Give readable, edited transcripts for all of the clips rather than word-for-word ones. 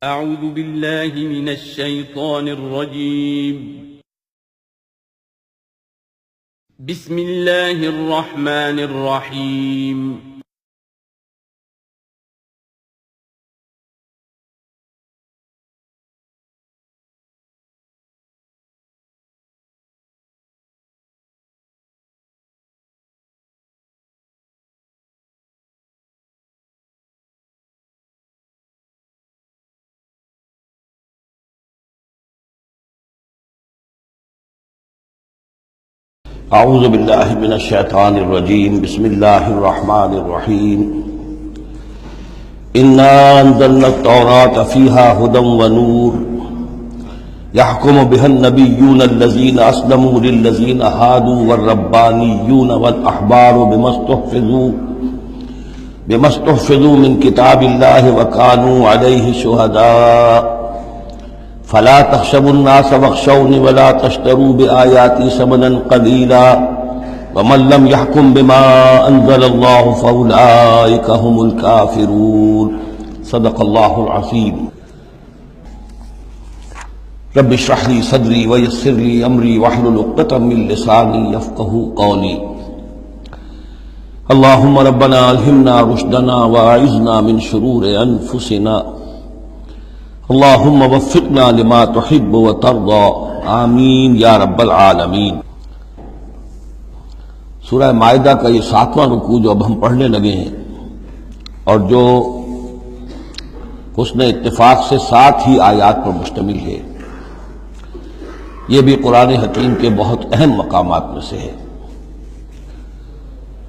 اعوذ باللہ من الشیطان الرجیم بسم اللہ الرحمن الرحیم اعوذ باللہ من الشیطان الرجیم بسم اللہ الرحمن الرحیم انا انزلنا التوراة فیہا ھدی ونور یحکم بها النبیون الذین اسلموا للذین ھادوا والربانیون والاحبار بما استحفظوا من کتاب اللہ وکانوا علیہ شہداء فلا تخشوا الناس واخشوني ولا تشتروا بآياتي ثمنا قليلا ومن لم يحكم بما أنزل الله فأولئك هم الكافرون صدق الله العظيم رب اشرح لي صدري ويسر لي أمري واحلل عقدة من لساني يفقهوا قولي اللهم ربنا ألهمنا رشدنا وأعذنا من شرور أنفسنا اللہم وفقنا لما تحب وترضى آمین یا رب العالمین۔ سورہ مائدہ کا یہ 7واں رکوع جو اب ہم پڑھنے لگے ہیں اور جو حسن اتفاق سے 7 ہی آیات پر مشتمل ہے، یہ بھی قرآن حکیم کے بہت اہم مقامات میں سے ہے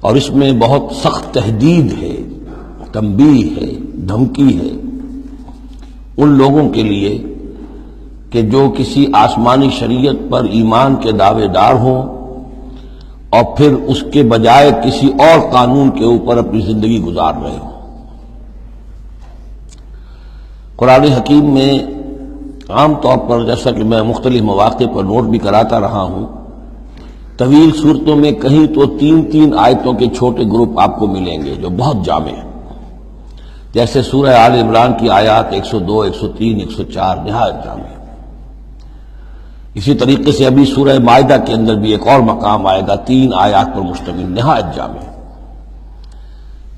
اور اس میں بہت سخت تہدید ہے، تنبیہ ہے، دھمکی ہے ان لوگوں کے لیے کہ جو کسی آسمانی شریعت پر ایمان کے دعوے دار ہوں اور پھر اس کے بجائے کسی اور قانون کے اوپر اپنی زندگی گزار رہے ہوں۔ قرآن حکیم میں عام طور پر، جیسا کہ میں مختلف مواقع پر نوٹ بھی کراتا رہا ہوں، طویل صورتوں میں کہیں تو 3 آیتوں کے چھوٹے گروپ آپ کو ملیں گے جو بہت جامع ہیں، جیسے سورہ آل عمران کی آیات 102، 103، 104 نہایت جامع۔ اسی طریقے سے ابھی سورہ مائدہ کے اندر بھی ایک اور مقام آئے گا 3 آیات پر مشتمل، نہایت جامع۔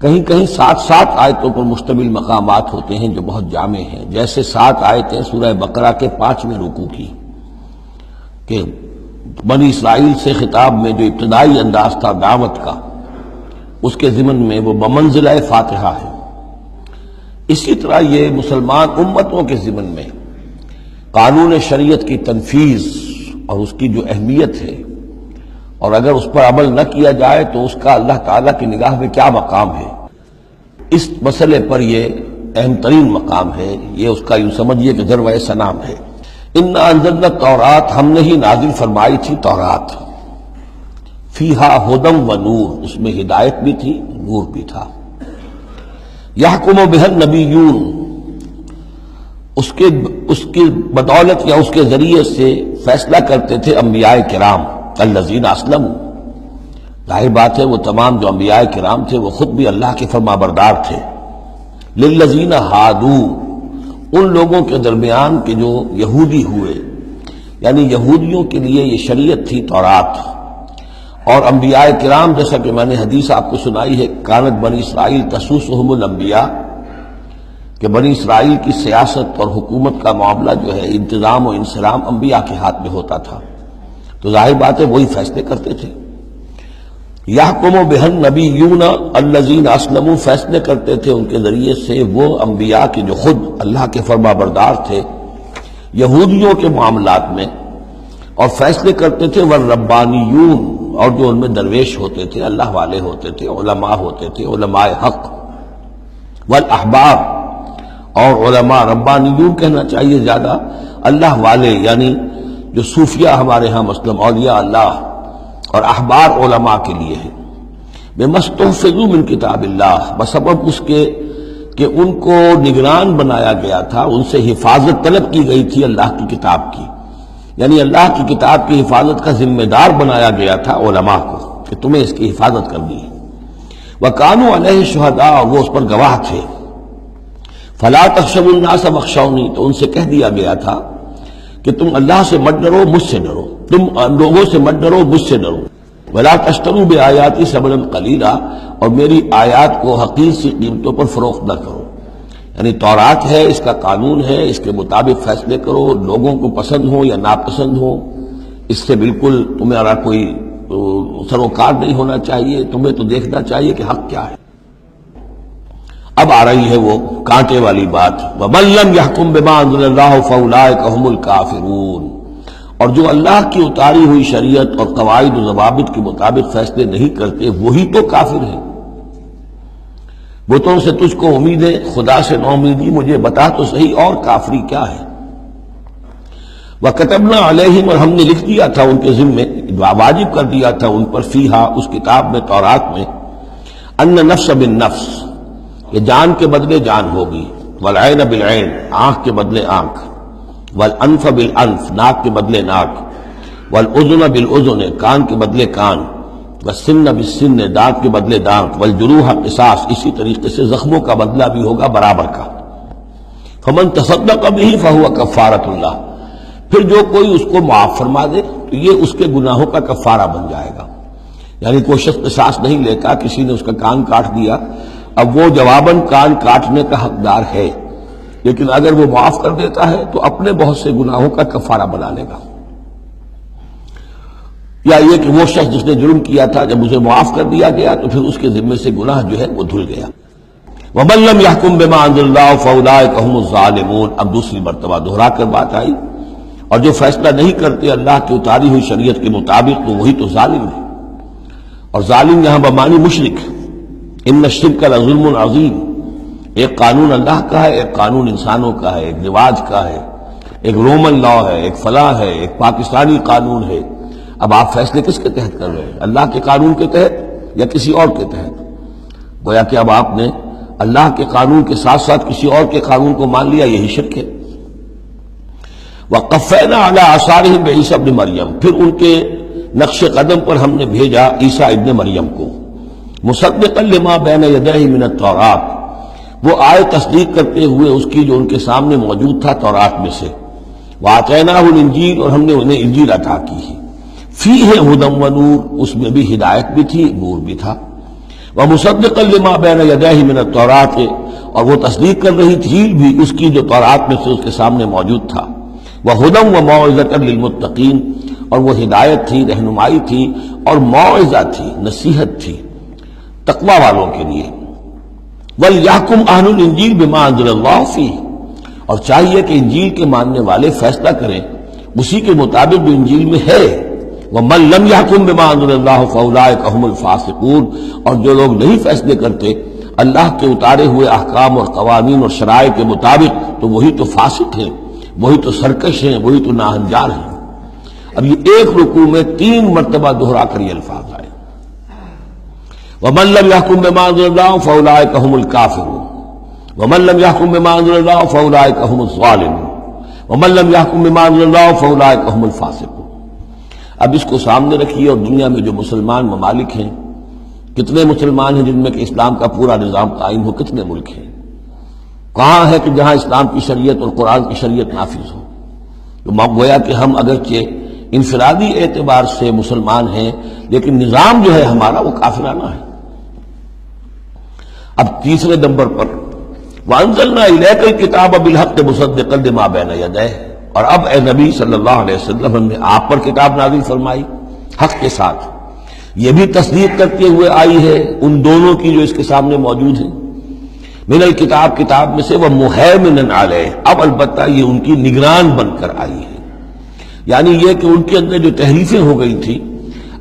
کہیں کہیں 7 آیتوں پر مشتمل مقامات ہوتے ہیں جو بہت جامع ہیں، جیسے 7 آیتیں سورہ بقرہ کے 5ویں رکوع کی کہ بنی اسرائیل سے خطاب میں جو ابتدائی انداز تھا دعوت کا، اس کے ضمن میں وہ بمنزلہ فاتحہ ہے۔ اسی طرح یہ مسلمان امتوں کے ضمن میں قانون شریعت کی تنفیذ اور اس کی جو اہمیت ہے اور اگر اس پر عمل نہ کیا جائے تو اس کا اللہ تعالیٰ کی نگاہ میں کیا مقام ہے، اس مسئلے پر یہ اہم ترین مقام ہے، یہ اس کا یوں سمجھیے کہ ذروۂ سنام ہے۔ انا انزلنا التوراۃ، ہم نے ہی نازل فرمائی تھی تورات، فیہا ھدی ونور، اس میں ہدایت بھی تھی، نور بھی تھا۔ یحکم بها النبیون، اس کی بدولت یا اس کے ذریعے سے فیصلہ کرتے تھے انبیاء کرام، الذین اسلموا، ظاہر بات ہے وہ تمام جو انبیاء کرام تھے وہ خود بھی اللہ کے فرما بردار تھے، للذین ھادوا، ان لوگوں کے درمیان کہ جو یہودی ہوئے، یعنی یہودیوں کے لیے یہ شریعت تھی تورات، اور انبیاء کرام جیسا کہ میں نے حدیث آپ کو سنائی ہے، کانت بنی اسرائیل تسوسہم الانبیاء، کہ بنی اسرائیل کی سیاست اور حکومت کا معاملہ جو ہے، انتظام و انصرام انبیاء کے ہاتھ میں ہوتا تھا، تو ظاہر بات ہے وہی فیصلے کرتے تھے۔ یحکم بها النبیون الذین اسلموا، فیصلے کرتے تھے ان کے ذریعے سے وہ انبیاء کے جو خود اللہ کے فرما بردار تھے یہودیوں کے معاملات میں، اور فیصلے کرتے تھے والربانیون، اور جو ان میں درویش ہوتے تھے، اللہ والے ہوتے تھے، علماء ہوتے تھے، علماء حق، والاحبار، اور علماء، ربانیون کہنا چاہیے زیادہ، اللہ والے یعنی جو صوفیہ ہمارے ہاں مثلا اولیاء اللہ، اور احبار علماء کے لیے ہے، بما استحفظوا من کتاب اللہ، بسبب اس کے کہ ان کو نگران بنایا گیا تھا، ان سے حفاظت طلب کی گئی تھی اللہ کی کتاب کی، یعنی اللہ کی کتاب کی حفاظت کا ذمہ دار بنایا گیا تھا علماء کو کہ تمہیں اس کی حفاظت کرنی ہے۔ وَكَانُوا عَلَيْهِ شُهَدَاءَ، وہ اس پر گواہ تھے۔ فلا تخشوا الناس واخشونی، تو ان سے کہہ دیا گیا تھا کہ تم اللہ سے مت ڈرو، مجھ سے ڈرو، تم لوگوں سے مت ڈرو، مجھ سے ڈرو۔ ولا تشتروا بآیاتی ثمنا قلیلا، اور میری آیات کو حقیر سی قیمتوں پر فروخت نہ کرو۔ یعنی تورات ہے، اس کا قانون ہے، اس کے مطابق فیصلے کرو، لوگوں کو پسند ہو یا ناپسند ہو، اس سے بالکل تمہارا کوئی سروکار نہیں ہونا چاہیے، تمہیں تو دیکھنا چاہیے کہ حق کیا ہے۔ اب آ رہی ہے وہ کانٹے والی بات، وَمَن لَّمْ يَحْكُم بِمَا أَنزَلَ اللَّهُ فَأُولَٰئِكَ هُمُ الْكَافِرُونَ، اور جو اللہ کی اتاری ہوئی شریعت اور قواعد و ضوابط کے مطابق فیصلے نہیں کرتے وہی تو کافر ہیں۔ بتوں سے تجھ کو امید ہے، خدا سے نو امیدی، مجھے بتا تو صحیح اور کافری کیا ہے۔ وَكَتَبْنَا عَلَيْهِمْ، اور ہم نے لکھ دیا تھا ان کے ذمے، واجب کر دیا تھا ان پر، فیہا، اس کتاب میں، تورات میں، ان نفس بالنفس، کہ جان کے بدلے جان ہوگی، والعین بالعین، آنکھ کے بدلے آنکھ، والانف بالانف، ناک کے بدلے ناک، والاذن بالاذن، کان کے بدلے کان، والسن بالسن، دانت کے بدلے دانت، والجروح قصاص، اسی طریقے سے زخموں کا بدلہ بھی ہوگا برابر کا۔ فمن تصدق به فهو کفارۃ اللہ، پھر جو کوئی اس کو معاف فرما دے تو یہ اس کے گناہوں کا کفارہ بن جائے گا۔ یعنی کوئی شخص قصاص نہیں لیتا، کسی نے اس کا کان کاٹ دیا، اب وہ جواباً کان کاٹنے کا حقدار ہے، لیکن اگر وہ معاف کر دیتا ہے تو اپنے بہت سے گناہوں کا کفارہ بنا لے گا۔ یا یہ کہ وہ شخص جس نے جرم کیا تھا، جب اسے معاف کر دیا گیا تو پھر اس کے ذمے سے گناہ جو ہے وہ دھل گیا۔ وَمَن لَّمْ يَحْكُم بِمَا أَنزَلَ اللَّهُ فَأُولَٰئِكَ هُمُ الظَّالِمُونَ، اب دوسری مرتبہ دہرا کر بات آئی، اور جو فیصلہ نہیں کرتے اللہ کی اتاری ہوئی شریعت کے مطابق تو وہی تو ظالم ہے۔ اور ظالم یہاں بمعنی مشرک، ان الشرک لظلم عظیم، ایک قانون اللہ کا ہے، ایک قانون انسانوں کا ہے، ایک رواج کا ہے، ایک رومن لا ہے، ایک فلاں ہے، ایک پاکستانی قانون ہے۔ اب آپ فیصلے کس کے تحت کر رہے ہیں؟ اللہ کے قانون کے تحت یا کسی اور کے تحت؟ گویا کہ اب آپ نے اللہ کے قانون کے ساتھ ساتھ کسی اور کے قانون کو مان لیا، یہی شرک ہے۔ وَقَفَّيْنَا عَلَىٰ آثَارِهِمْ بِعِیسیٰ ابْنِ مریم، پھر ان کے نقش قدم پر ہم نے بھیجا عیسیٰ ابن مریم کو، مصدقا لما بین یدیہ من التوراۃ، وہ آئے تصدیق کرتے ہوئے اس کی جو ان کے سامنے موجود تھا تورات میں سے، وَآتَيْنَاهُ الْإِنْجِیلَ، اور ہم نے انہیں انجیل عطا کی ہے، فیہ ھدی ونور، اس میں بھی ہدایت بھی تھی، نور بھی تھا، وَمُصَدِّقًا لِمَا بَيْنَ يَدَيْهِ مِنَ التَّوْرَاةِ، اور وہ تصدیق کر رہی تھی بھی اس کی جو تورات میں سے اس کے سامنے موجود تھا، وَھُدًى وَمَوْعِظَةً لِلْمُتَّقِينَ، اور وہ ہدایت تھی، رہنمائی تھی، اور موعظہ تھی، نصیحت تھی تقوی والوں کے لیے۔ وَلْيَحْكُمْ أَهْلُ الْإِنْجِيلِ بِمَا أَنزَلَ اللَّهُ فِيهِ، اور چاہیے کہ انجیل کے ماننے والے فیصلہ کریں اسی کے مطابق جو انجیل میں ہے۔ وَمَن لَّمْ يَحْكُم بِمَا أَنزَلَ اللَّهُ فَأُولَٰئِكَ هُمُ الْفَاسِقُونَ، اور جو لوگ نہیں فیصلے کرتے اللہ کے اتارے ہوئے احکام اور قوانین اور شرائع کے مطابق تو وہی تو فاسق ہیں، وہی تو سرکش ہیں، وہی تو ناہنجار ہیں۔ اب یہ ایک رکوع میں 3 مرتبہ دہرا کر یہ الفاظ آئے، وَمَن لَّمْ يَحْكُم بِمَا أَنزَلَ اللَّهُ فَأُولَٰئِكَ هُمُ الْكَافِرُونَ وَمَن لَّمْ يَحْكُم بِمَا أَنزَلَ اللَّهُ فَأُولَٰئِكَ هُمُ الظَّالِمُونَ وَمَن لَّمْ يَحْكُم بِمَا أَنزَلَ اللَّهُ فَأُولَٰئِكَ هُمُ الْفَاسِقُونَ۔ اب اس کو سامنے رکھیے، اور دنیا میں جو مسلمان ممالک ہیں، کتنے مسلمان ہیں جن میں کہ اسلام کا پورا نظام قائم ہو؟ کتنے ملک ہیں؟ کہاں ہے کہ جہاں اسلام کی شریعت اور قرآن کی شریعت نافذ ہو؟ تو گویا کہ ہم اگرچہ انفرادی اعتبار سے مسلمان ہیں، لیکن نظام جو ہے ہمارا وہ کافرانہ ہے۔ اب تیسرے نمبر پر وَأَنزَلْنَا إِلَيْكَ الْكِتَابَ بِالْحَقِّ مُصَدِّقًا لِمَا بَيْنَ يَدَيْهِ، اور اب اے نبی صلی اللہ علیہ وسلم ہم نے آپ پر کتاب نازل فرمائی حق کے ساتھ، یہ بھی تصدیق کرتے ہوئے آئی ہے ان دونوں کی جو اس کے سامنے موجود ہیں، من الکتاب، کتاب میں سے، وَمُهَيْمِنًا عَلَيْهِ، اب البتہ یہ ان کی نگران بن کر آئی ہے، یعنی یہ کہ ان کے اندر جو تحریفیں ہو گئی تھی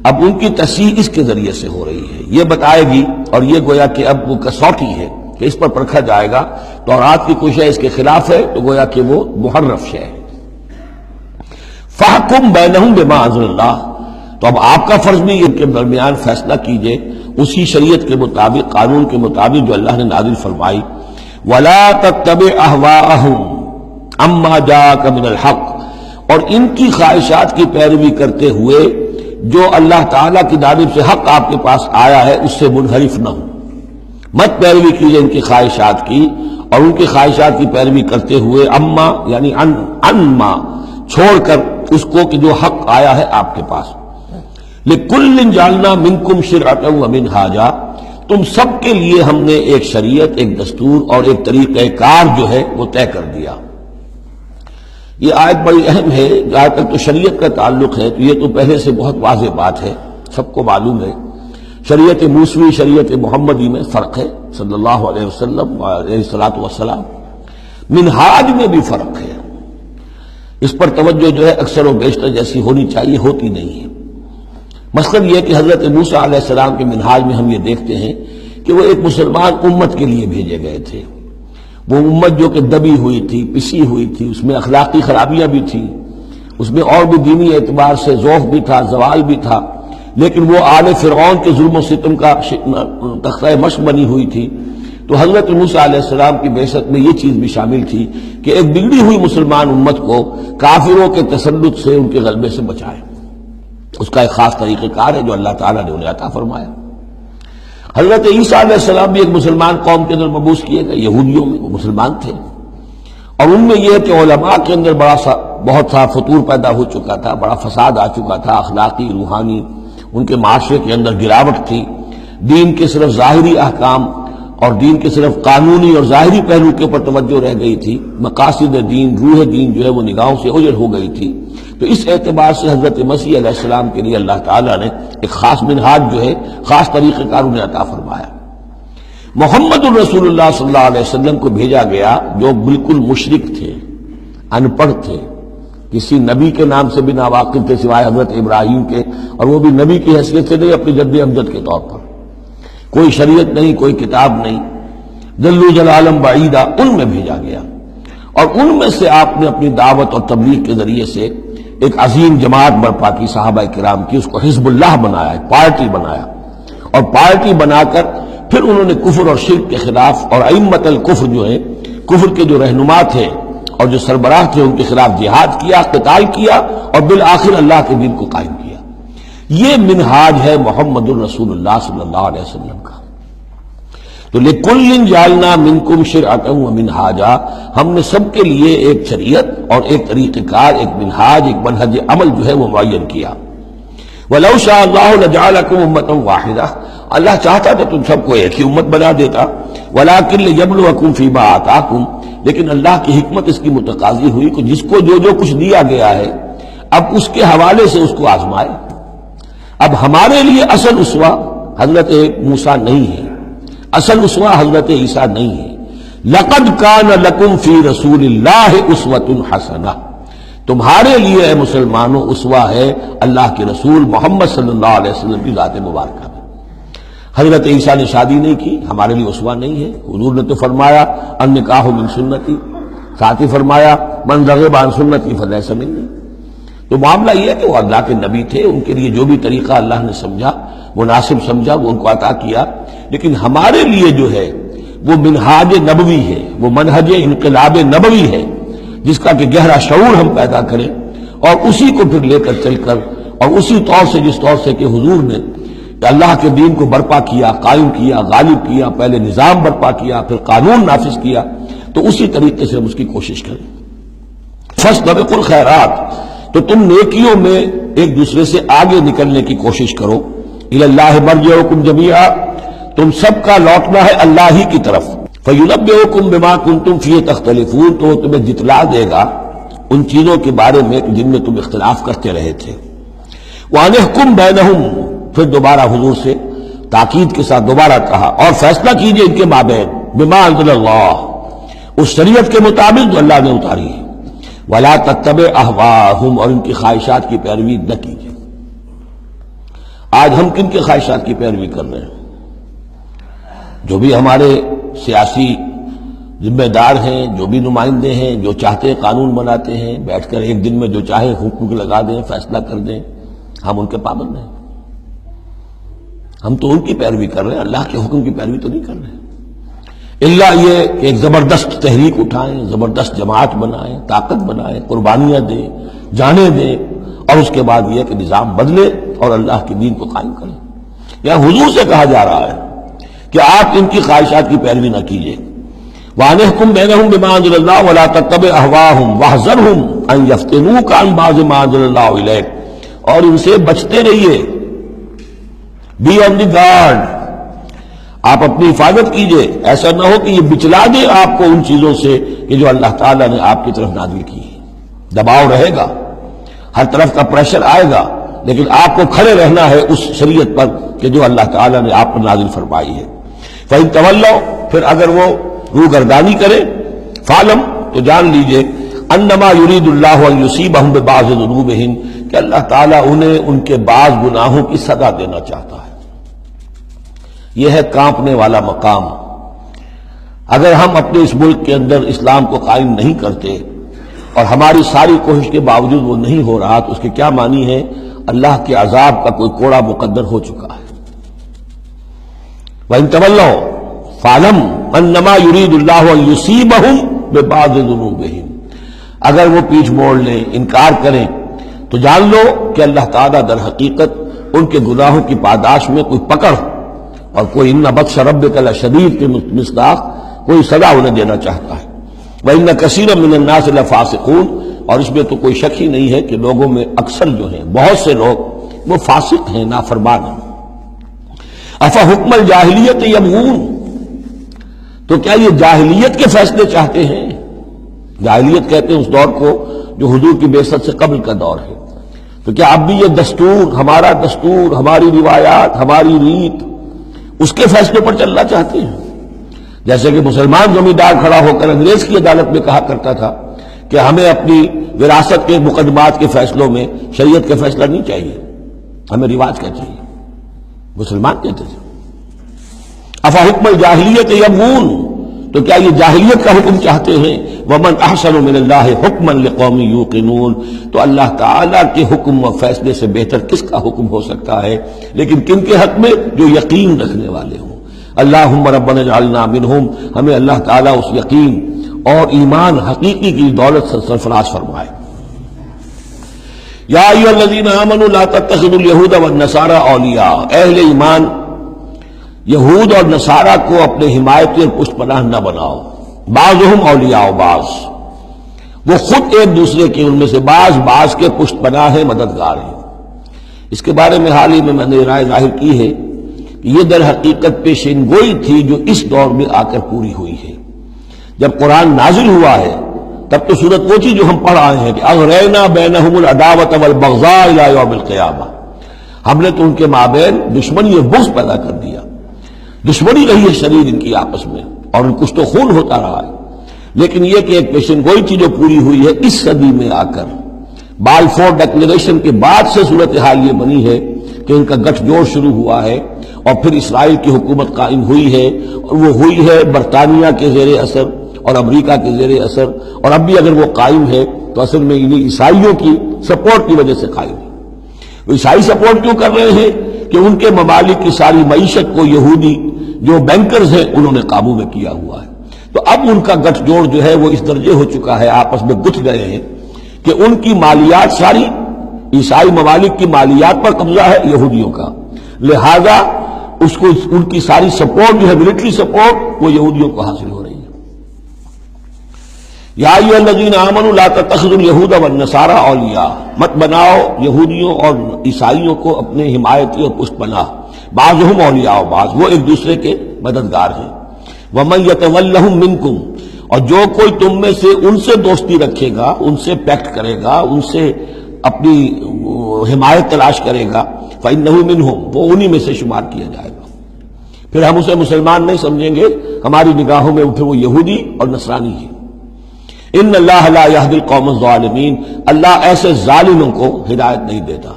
اب ان کی تصحیح اس کے ذریعے سے ہو رہی ہے، یہ بتائے گی، اور یہ گویا کہ اب وہ کسوٹی ہے کہ اس پر پرکھا جائے گا، تورات کی کوئی شے اس کے خلاف ہے تو گویا کہ وہ محرف شے ہے۔ فَحْكُم بَيْنَهُم بِمَا أَنزَلَ اللَّهُ، تو اب آپ کا فرض بھی ان کے درمیان فیصلہ کیجئے اسی شریعت کے مطابق، قانون کے مطابق جو اللہ نے نازل فرمائی۔ وَلَا تَتَّبِعْ أَهْوَاءَهُمْ عَمَّا جَاءَكَ مِنَ الْحَقِّ، اور ان کی خواہشات کی پیروی کرتے ہوئے جو اللہ تعالیٰ کی جانب سے حق آپ کے پاس آیا ہے اس سے منحرف نہ ہو، مت پیروی کیجئے ان کی خواہشات کی، اور ان کی خواہشات کی پیروی کرتے ہوئے اما یعنی انما چھوڑ کر اس کو کہ جو حق آیا ہے آپ کے پاس. لِكُلٍّ جَعَلْنَا مِنْكُمْ شِرْعَةً وَمِنْهَاجًا، تم سب کے لیے ہم نے ایک شریعت، ایک دستور اور ایک طریقہ کار جو ہے وہ طے کر دیا. یہ آیت بڑی اہم ہے. جہاں تک تو شریعت کا تعلق ہے تو یہ تو پہلے سے بہت واضح بات ہے، سب کو معلوم ہے. شریعت موسوی شریعت محمدی میں فرق ہے صلی اللہ علیہ وسلم علیہ الصلوۃ والسلام. منہاج میں بھی فرق ہے. اس پر توجہ جو ہے اکثر و بیشتر جیسی ہونی چاہیے ہوتی نہیں ہے. مثلاً یہ کہ حضرت موسیٰ علیہ السلام کے منہاج میں ہم یہ دیکھتے ہیں کہ وہ ایک مسلمان امت کے لیے بھیجے گئے تھے. وہ امت جو کہ دبی ہوئی تھی، پسی ہوئی تھی، اس میں اخلاقی خرابیاں بھی تھیں، اس میں اور بھی دینی اعتبار سے ذوف بھی تھا، زوال بھی تھا، لیکن وہ آل فرعون کے ظلم و ستم کا تختہ مشق بنی ہوئی تھی. تو حضرت موسیٰ علیہ السلام کی بعثت میں یہ چیز بھی شامل تھی کہ ایک بگڑی ہوئی مسلمان امت کو کافروں کے تسلط سے، ان کے غلبے سے بچائے. اس کا ایک خاص طریقہ کار ہے جو اللہ تعالیٰ نے انہیں عطا فرمایا. حضرت عیسیٰ علیہ السلام بھی ایک مسلمان قوم کے اندر مبعوث کیے گئے. یہودیوں میں وہ مسلمان تھے، اور ان میں یہ کہ علماء کے اندر بہت سا فطور پیدا ہو چکا تھا، بڑا فساد آ چکا تھا، اخلاقی روحانی ان کے معاشرے کے اندر گراوٹ تھی. دین کے صرف ظاہری احکام اور دین کے صرف قانونی اور ظاہری پہلو کے اوپر توجہ رہ گئی تھی. مقاصد دین، روح دین جو ہے وہ نگاہوں سے اوجھل ہو گئی تھی. تو اس اعتبار سے حضرت مسیح علیہ السلام کے لیے اللہ تعالیٰ نے ایک خاص منہاج جو ہے، خاص طریقہ کار انہیں عطا فرمایا. محمد الرسول اللہ صلی اللہ علیہ وسلم کو بھیجا گیا جو بالکل مشرک تھے، ان پڑھ تھے، کسی نبی کے نام سے بھی ناواقف تھے سوائے حضرت ابراہیم کے، اور وہ بھی نبی کی حیثیت سے نہیں، اپنی جد امجد کے طور پر. کوئی شریعت نہیں، کوئی کتاب نہیں، ضلوا ضلالا بعیدا، ان میں بھیجا گیا. اور ان میں سے آپ نے اپنی دعوت اور تبلیغ کے ذریعے سے ایک عظیم جماعت برپا کی صحابہ کرام کی، اس کو حزب اللہ بنایا، پارٹی بنایا. اور پارٹی بنا کر پھر انہوں نے کفر اور شرک کے خلاف، اور ائمۃ الکفر جو ہیں، کفر کے جو رہنما تھے اور جو سربراہ تھے، ان کے خلاف جہاد کیا، قتال کیا، اور بالآخر اللہ کے دین کو قائم کیا. یہ منہاج ہے محمد الرسول اللہ صلی اللہ علیہ وسلم کا. تو لِكُلٍّ جَعَلْنَا مِنْكُمْ شِرْعَةً وَمِنْهَاجًا، ہم نے سب کے لیے ایک شریعت اور ایک طریقہ کار، ایک منہاج، ایک منہج عمل جو ہے وہ معین کیا. وَلَوْ شَاءَ اللَّهُ لَجَعَلَكُمْ أُمَّةً وَاحِدَةً، اللہ چاہتا تو تم سب کو ایک ہی امت بنا دیتا. وَلَكِنْ لِيَبْلُوَكُمْ فِي مَا آتَاكُمْ، لیکن اللہ کی حکمت اس کی متقاضی ہوئی کہ جس کو جو کچھ دیا گیا ہے اب اس کے حوالے سے اس کو آزمائے. اب ہمارے لیے اصل اسوہ حضرت موسیٰ نہیں ہے، اصل اسوہ حضرت عیسیٰ نہیں ہے. لَقَدْ كَانَ لَكُمْ فِي رَسُولِ اللَّهِ أُسْوَةٌ حَسَنَةٌ، تمہارے لیے اے مسلمانوں اسوہ ہے اللہ کے رسول محمد صلی اللہ علیہ وسلم کی ذات مبارکہ میں. حضرت عیسیٰ نے شادی نہیں کی، ہمارے لیے اسوہ نہیں ہے. حضور نے تو فرمایا النکاح من سنتی، ساتھ ہی فرمایا من رغب عن سنتی فلیس منی. تو معاملہ یہ ہے کہ وہ اللہ کے نبی تھے، ان کے لیے جو بھی طریقہ اللہ نے سمجھا، مناسب سمجھا، وہ ان کو عطا کیا. لیکن ہمارے لیے جو ہے وہ منہاج نبوی ہے، وہ منہج انقلاب نبوی ہے، جس کا کہ گہرا شعور ہم پیدا کریں اور اسی کو پھر لے کر چل کر، اور اسی طور سے جس طور سے کہ حضور نے اللہ کے دین کو برپا کیا، قائم کیا، غالب کیا، پہلے نظام برپا کیا، پھر قانون نافذ کیا، تو اسی طریقے سے ہم اس کی کوشش کریں. فاستبقوا الخیرات، تو تم نیکیوں میں ایک دوسرے سے آگے نکلنے کی کوشش کرو. الی اللہ مرجعکم جمیعا، تم سب کا لوٹنا ہے اللہ ہی کی طرف. فینبئکم بما کنتم فیہ تختلفون، تو وہ تمہیں جتلا دے گا ان چیزوں کے بارے میں جن میں تم اختلاف کرتے رہے تھے. وان احکم بینہم، پھر دوبارہ حضور سے تاکید کے ساتھ دوبارہ کہا اور فیصلہ کیجئے ان کے مابین بما انزل اللہ، اس شریعت کے مطابق جو اللہ نے اتاری ہے. ولا تتبع اہواءہم، اور ان کی خواہشات کی پیروی نہ کیجیے. آج ہم کن کے خواہشات کی پیروی کر رہے ہیں؟ جو بھی ہمارے سیاسی ذمہ دار ہیں، جو بھی نمائندے ہیں، جو چاہتے ہیں قانون بناتے ہیں، بیٹھ کر ایک دن میں جو چاہے حکم لگا دیں، فیصلہ کر دیں، ہم ان کے پابند ہیں. ہم تو ان کی پیروی کر رہے ہیں، اللہ کے حکم کی پیروی تو نہیں کر رہے. اللہ یہ کہ ایک زبردست تحریک اٹھائیں، زبردست جماعت بنائیں، طاقت بنائیں، قربانیاں دیں، جانیں دیں، اور اس کے بعد یہ کہ نظام بدلے اور اللہ کے دین کو قائم کریں. یہاں حضور سے کہا جا رہا ہے کہ آپ ان کی خواہشات کی پیروی نہ کیجیے. وَأَنِحْكُم بَيْنَهُم بِمَا أَنزَلَ اللَّهُ وَلَا تَتَّبِعْ أَهْوَاءَهُمْ وَاحْذَرْهُمْ أَن يَفْتِنُوكَ عَن بَعْضِ مَا أَنزَلَ اللَّهُ إِلَيْكَ، اور ان سے بچتے رہیے. بی آن دی گارڈ، آپ اپنی حفاظت کیجئے. ایسا نہ ہو کہ یہ بچلا دے آپ کو ان چیزوں سے کہ جو اللہ تعالیٰ نے آپ کی طرف نازل کی ہے. دباؤ رہے گا، ہر طرف کا پریشر آئے گا، لیکن آپ کو کھڑے رہنا ہے اس شریعت پر کہ جو اللہ تعالیٰ نے آپ پر نازل فرمائی ہے. فَإِن تَوَلَّوْا، پھر اگر وہ روگردانی کرے، فَاعْلَمْ، تو جان لیجئے، أَنَّمَا يُرِيدُ اللَّهُ أَن يُصِيبَهُم بِبَعْضِ ذُنُوبِهِمْ، کہ اللہ تعالیٰ انہیں ان کے بعض گناہوں کی سزا دینا چاہتا ہے. یہ ہے کانپنے والا مقام. اگر ہم اپنے اس ملک کے اندر اسلام کو قائم نہیں کرتے اور ہماری ساری کوشش کے باوجود وہ نہیں ہو رہا، تو اس کے کیا معنی ہے؟ اللہ کے عذاب کا کوئی کوڑا مقدر ہو چکا ہے. وَإِن تَوَلَّوْا فَاعْلَمْ أَنَّمَا يُرِيدُ اللَّهُ أَن يُصِيبَهُم بِبَعْضِ ذُنُوبِهِمْ، اگر وہ پیچھ موڑ لیں، انکار کریں، تو جان لو کہ اللہ تعالیٰ در حقیقت ان کے گناہوں کی پاداش میں کوئی پکڑ اور کوئی اِنَّ بَطْشَ رَبِّكَ لَشَدِيدٌ کے مصداق کوئی سزا انہیں دینا چاہتا ہے. وَإِنَّ كَثِيرًا مِّنَ النَّاسِ لَفَاسِقُونَ، اور اس میں تو کوئی شک ہی نہیں ہے کہ لوگوں میں اکثر جو ہیں، بہت سے لوگ وہ فاسق ہیں، نافرمان ہیں. أَفَحُكْمَ الْجَاهِلِيَّةِ يَبْغُونَ، تو کیا یہ جاہلیت کے فیصلے چاہتے ہیں؟ جاہلیت کہتے ہیں اس دور کو جو حضور کی بعثت سے قبل کا دور ہے. تو کیا اب بھی یہ دستور، ہمارا دستور، ہماری روایات، ہماری ریت، اس کے فیصلوں پر چلنا چاہتے ہیں؟ جیسے کہ مسلمان زمیندار کھڑا ہو کر انگریز کی عدالت میں کہا کرتا تھا کہ ہمیں اپنی وراثت کے مقدمات کے فیصلوں میں شریعت کا فیصلہ نہیں چاہیے، ہمیں رواج کا چاہیے. مسلمان کہتے تھے. افحکم الجاہلیت یبغون، تو کیا یہ جاہلیت کا حکم چاہتے ہیں؟ ومن احسن من اللہ حکما لقوم یوقنون، تو اللہ تعالیٰ کے حکم و فیصلے سے بہتر کس کا حکم ہو سکتا ہے؟ لیکن کن کے حق میں؟ جو یقین رکھنے والے ہوں. اللہم ربنا اجعلنا منہم، ہمیں اللہ تعالیٰ اس یقین اور ایمان حقیقی کی دولت سے سرفراز فرمائے. یا ایھا الذین آمنوا لا تتخذوا اليہود والنصارى اولیاء، اہل ایمان یہود اور نصارہ کو اپنے حمایتی اور پشت پناہ نہ بناؤ. بعضهم اولیاء بعض، وہ خود ایک دوسرے کے ان میں سے بعض کے پشت پناہ ہیں، مددگار ہیں. اس کے بارے میں حال ہی میں نے رائے ظاہر کی ہے کہ یہ در حقیقت پیشین گوئی تھی جو اس دور میں آ کر پوری ہوئی ہے. جب قرآن نازل ہوا ہے تب تو صورت وہ تھی جو ہم پڑھ آئے ہیں کہ اغرینا بینہم العداوۃ والبغضاء الی یوم القیامہ، ہم نے تو ان کے مابین دشمنی اور بغض پیدا کر دیا. دشمنی رہی ہے شدید ان کی آپس میں، اور ان کچھ تو خون ہوتا رہا ہے. لیکن یہ کہ ایک پیشن گوئی تھی جو پوری ہوئی ہے اس صدی میں آ کر. بالفور ڈکلیریشن کے بعد سے صورتحال یہ بنی ہے کہ ان کا گٹھ جوڑ شروع ہوا ہے، اور پھر اسرائیل کی حکومت قائم ہوئی ہے، اور وہ ہوئی ہے برطانیہ کے زیر اثر اور امریکہ کے زیر اثر، اور اب بھی اگر وہ قائم ہے تو اصل میں انہیں عیسائیوں کی سپورٹ کی وجہ سے قائم ہے. وہ عیسائی سپورٹ کیوں کر رہے ہیں؟ کہ ان کے ممالک کی ساری معیشت کو یہودی جو بینکرز ہیں انہوں نے قابو میں کیا ہوا ہے. تو اب ان کا گٹھ جوڑ جو ہے وہ اس درجے ہو چکا ہے، آپس میں گتھ گئے ہیں کہ ان کی مالیات ساری عیسائی ممالک کی مالیات پر قبضہ ہے یہودیوں کا، لہذا اس کو ان کی ساری سپورٹ جو ہے ملٹری سپورٹ وہ یہودیوں کو حاصل ہو رہی ہے. یا ایھا الذین آمنوا لا تتخذوا اليہود والنصارى اولیاء، مت بناؤ یہودیوں اور عیسائیوں کو اپنے حمایتی اور پشت پناہ. بعضهم اولیاء بعض، وہ ایک دوسرے کے مددگار ہیں. ومن یتولہم منکم، اور جو کوئی تم میں سے ان سے دوستی رکھے گا، ان سے پیکٹ کرے گا، ان سے اپنی حمایت تلاش کرے گا، فإنہ منہم، وہ انہی میں سے شمار کیا جائے گا. پھر ہم اسے مسلمان نہیں سمجھیں گے، ہماری نگاہوں میں پھر وہ یہودی اور نصرانی ہے. ان اللہ لا یہدی القوم الظالمین، اللہ ایسے ظالموں کو ہدایت نہیں دیتا.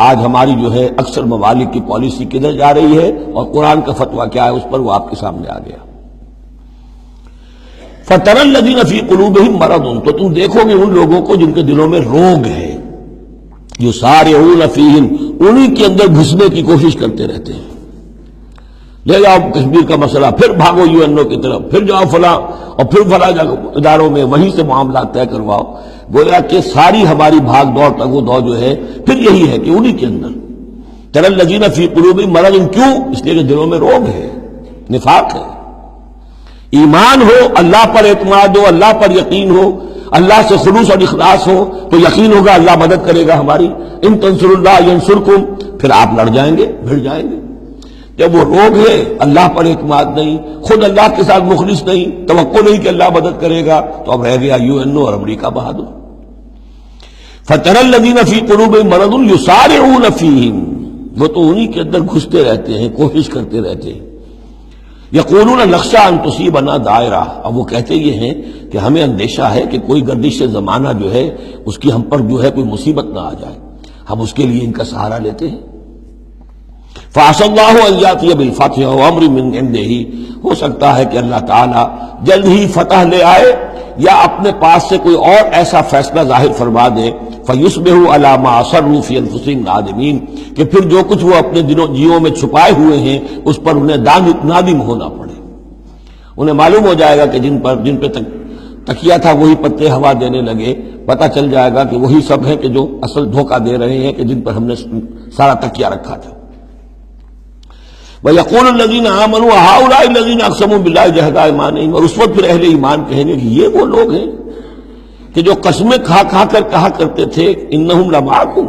آج ہماری جو ہے اکثر ممالک کی پالیسی کدھر جا رہی ہے اور قرآن کا فتویٰ کیا ہے اس پر وہ آپ کے سامنے آ گیا. فَتَرَى الَّذِينَ فِي قُلُوبِهِم مَرَضٌ، تو تم دیکھو گے ان لوگوں کو جن کے دلوں میں روگ ہے، جو سارعون فیہم، انہی کے اندر گھسنے کی کوشش کرتے رہتے ہیں. لے جاؤ کشمیر کا مسئلہ، پھر بھاگو UN کی طرف، پھر جاؤ فلاں اور پھر فلاں اداروں میں وہیں سے معاملات طے کرواؤ. گویا کہ ساری ہماری بھاگ دوڑ تگ و دو جو ہے پھر یہی ہے کہ انہی کے اندر. تَرَى الَّذِينَ فِي قُلُوبِهِم مَرَضٌ، کیوں؟ اس لیے کہ دلوں میں روگ ہے، نفاق ہے. ایمان ہو، اللہ پر اعتماد ہو، اللہ پر یقین ہو، اللہ سے خلوص اور اخلاص ہو تو یقین ہوگا اللہ مدد کرے گا ہماری. ان تنصر اللہ ینصرکم، پھر آپ لڑ جائیں گے، بھڑ جائیں گے. جب وہ روگ ہے، اللہ پر اعتماد نہیں، خود اللہ کے ساتھ مخلص نہیں، توقع نہیں کہ اللہ مدد کرے گا، تو اب رہ گیا UN اور امریکہ بہادر. فَتَرَى الَّذِينَ فِي قُلُوبِهِم مَرَضٌ يُسَارِعُونَ فِيهِمْ، وہ تو انہی کے اندر گھستے رہتے ہیں، کوشش کرتے رہتے ہیں. یقولون نخشى ان تصیبنا دائرہ، اب وہ کہتے یہ ہیں کہ ہمیں اندیشہ ہے کہ کوئی گردش زمانہ جو ہے اس کی ہم پر جو ہے کوئی مصیبت نہ آ جائے، ہم اس کے لیے ان کا سہارا لیتے ہیں. فعسى الله ان ياتي بالفتح وامر من عنده، ہو سکتا ہے کہ اللہ تعالی جلد ہی فتح لے آئے یا اپنے پاس سے کوئی اور ایسا فیصلہ ظاہر فرما دے. فَيُصْبِحُوا عَلَىٰ مَا أَصَرُّوا فِي أَنفُسِهِمْ نَادِمِينَ، کہ پھر جو کچھ وہ اپنے جیوں میں چھپائے ہوئے ہیں اس پر انہیں نادم ہونا پڑے. انہیں معلوم ہو جائے گا کہ جن پہ تکیہ تھا وہی پتے ہوا دینے لگے، پتہ چل جائے گا کہ وہی سب ہیں کہ جو اصل دھوکہ دے رہے ہیں، کہ جن پر ہم نے سارا تکیہ رکھا تھا. وَيَقُولُ الَّذِينَ آمَنُوا هَؤُلَاءِ الَّذِينَ أَقْسَمُوا بِاللَّهِ جَهْدَ أَيْمَانِهِمْ، اور اس وقت پھر اہل ایمان کہیں گے کہ یہ وہ لوگ ہیں کہ جو قسمیں کھا کھا کر کہا کرتے تھے انہم لمعکم،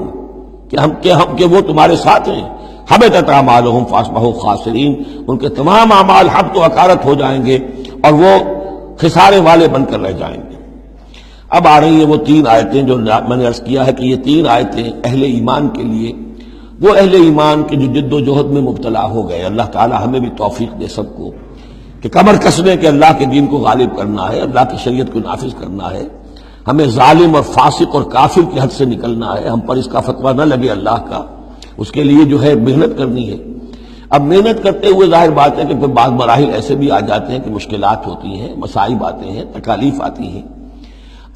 کہ وہ تمہارے ساتھ ہیں. حبطت اعمالہم فاصبحوا خاسرین، ان کے تمام اعمال حبط و اکارت ہو جائیں گے اور وہ خسارے والے بن کر رہ جائیں گے. اب آ رہی ہیں وہ 3 آیتیں جو میں نے عرض کیا ہے کہ یہ 3 آیتیں اہل ایمان کے لیے، وہ اہل ایمان کے جو جد و جہد میں مبتلا ہو گئے. اللہ تعالی ہمیں بھی توفیق دے سب کو کہ کمر کسنے کے اللہ کے دین کو غالب کرنا ہے، اللہ کی شریعت کو نافذ کرنا ہے. ہمیں ظالم اور فاسق اور کافر کی حد سے نکلنا ہے، ہم پر اس کا فتویٰ نہ لگے اللہ کا، اس کے لیے جو ہے محنت کرنی ہے. اب محنت کرتے ہوئے ظاہر بات ہے کہ پھر بعض مراحل ایسے بھی آ جاتے ہیں کہ مشکلات ہوتی ہیں، مصائب آتے ہیں، تکالیف آتی ہیں.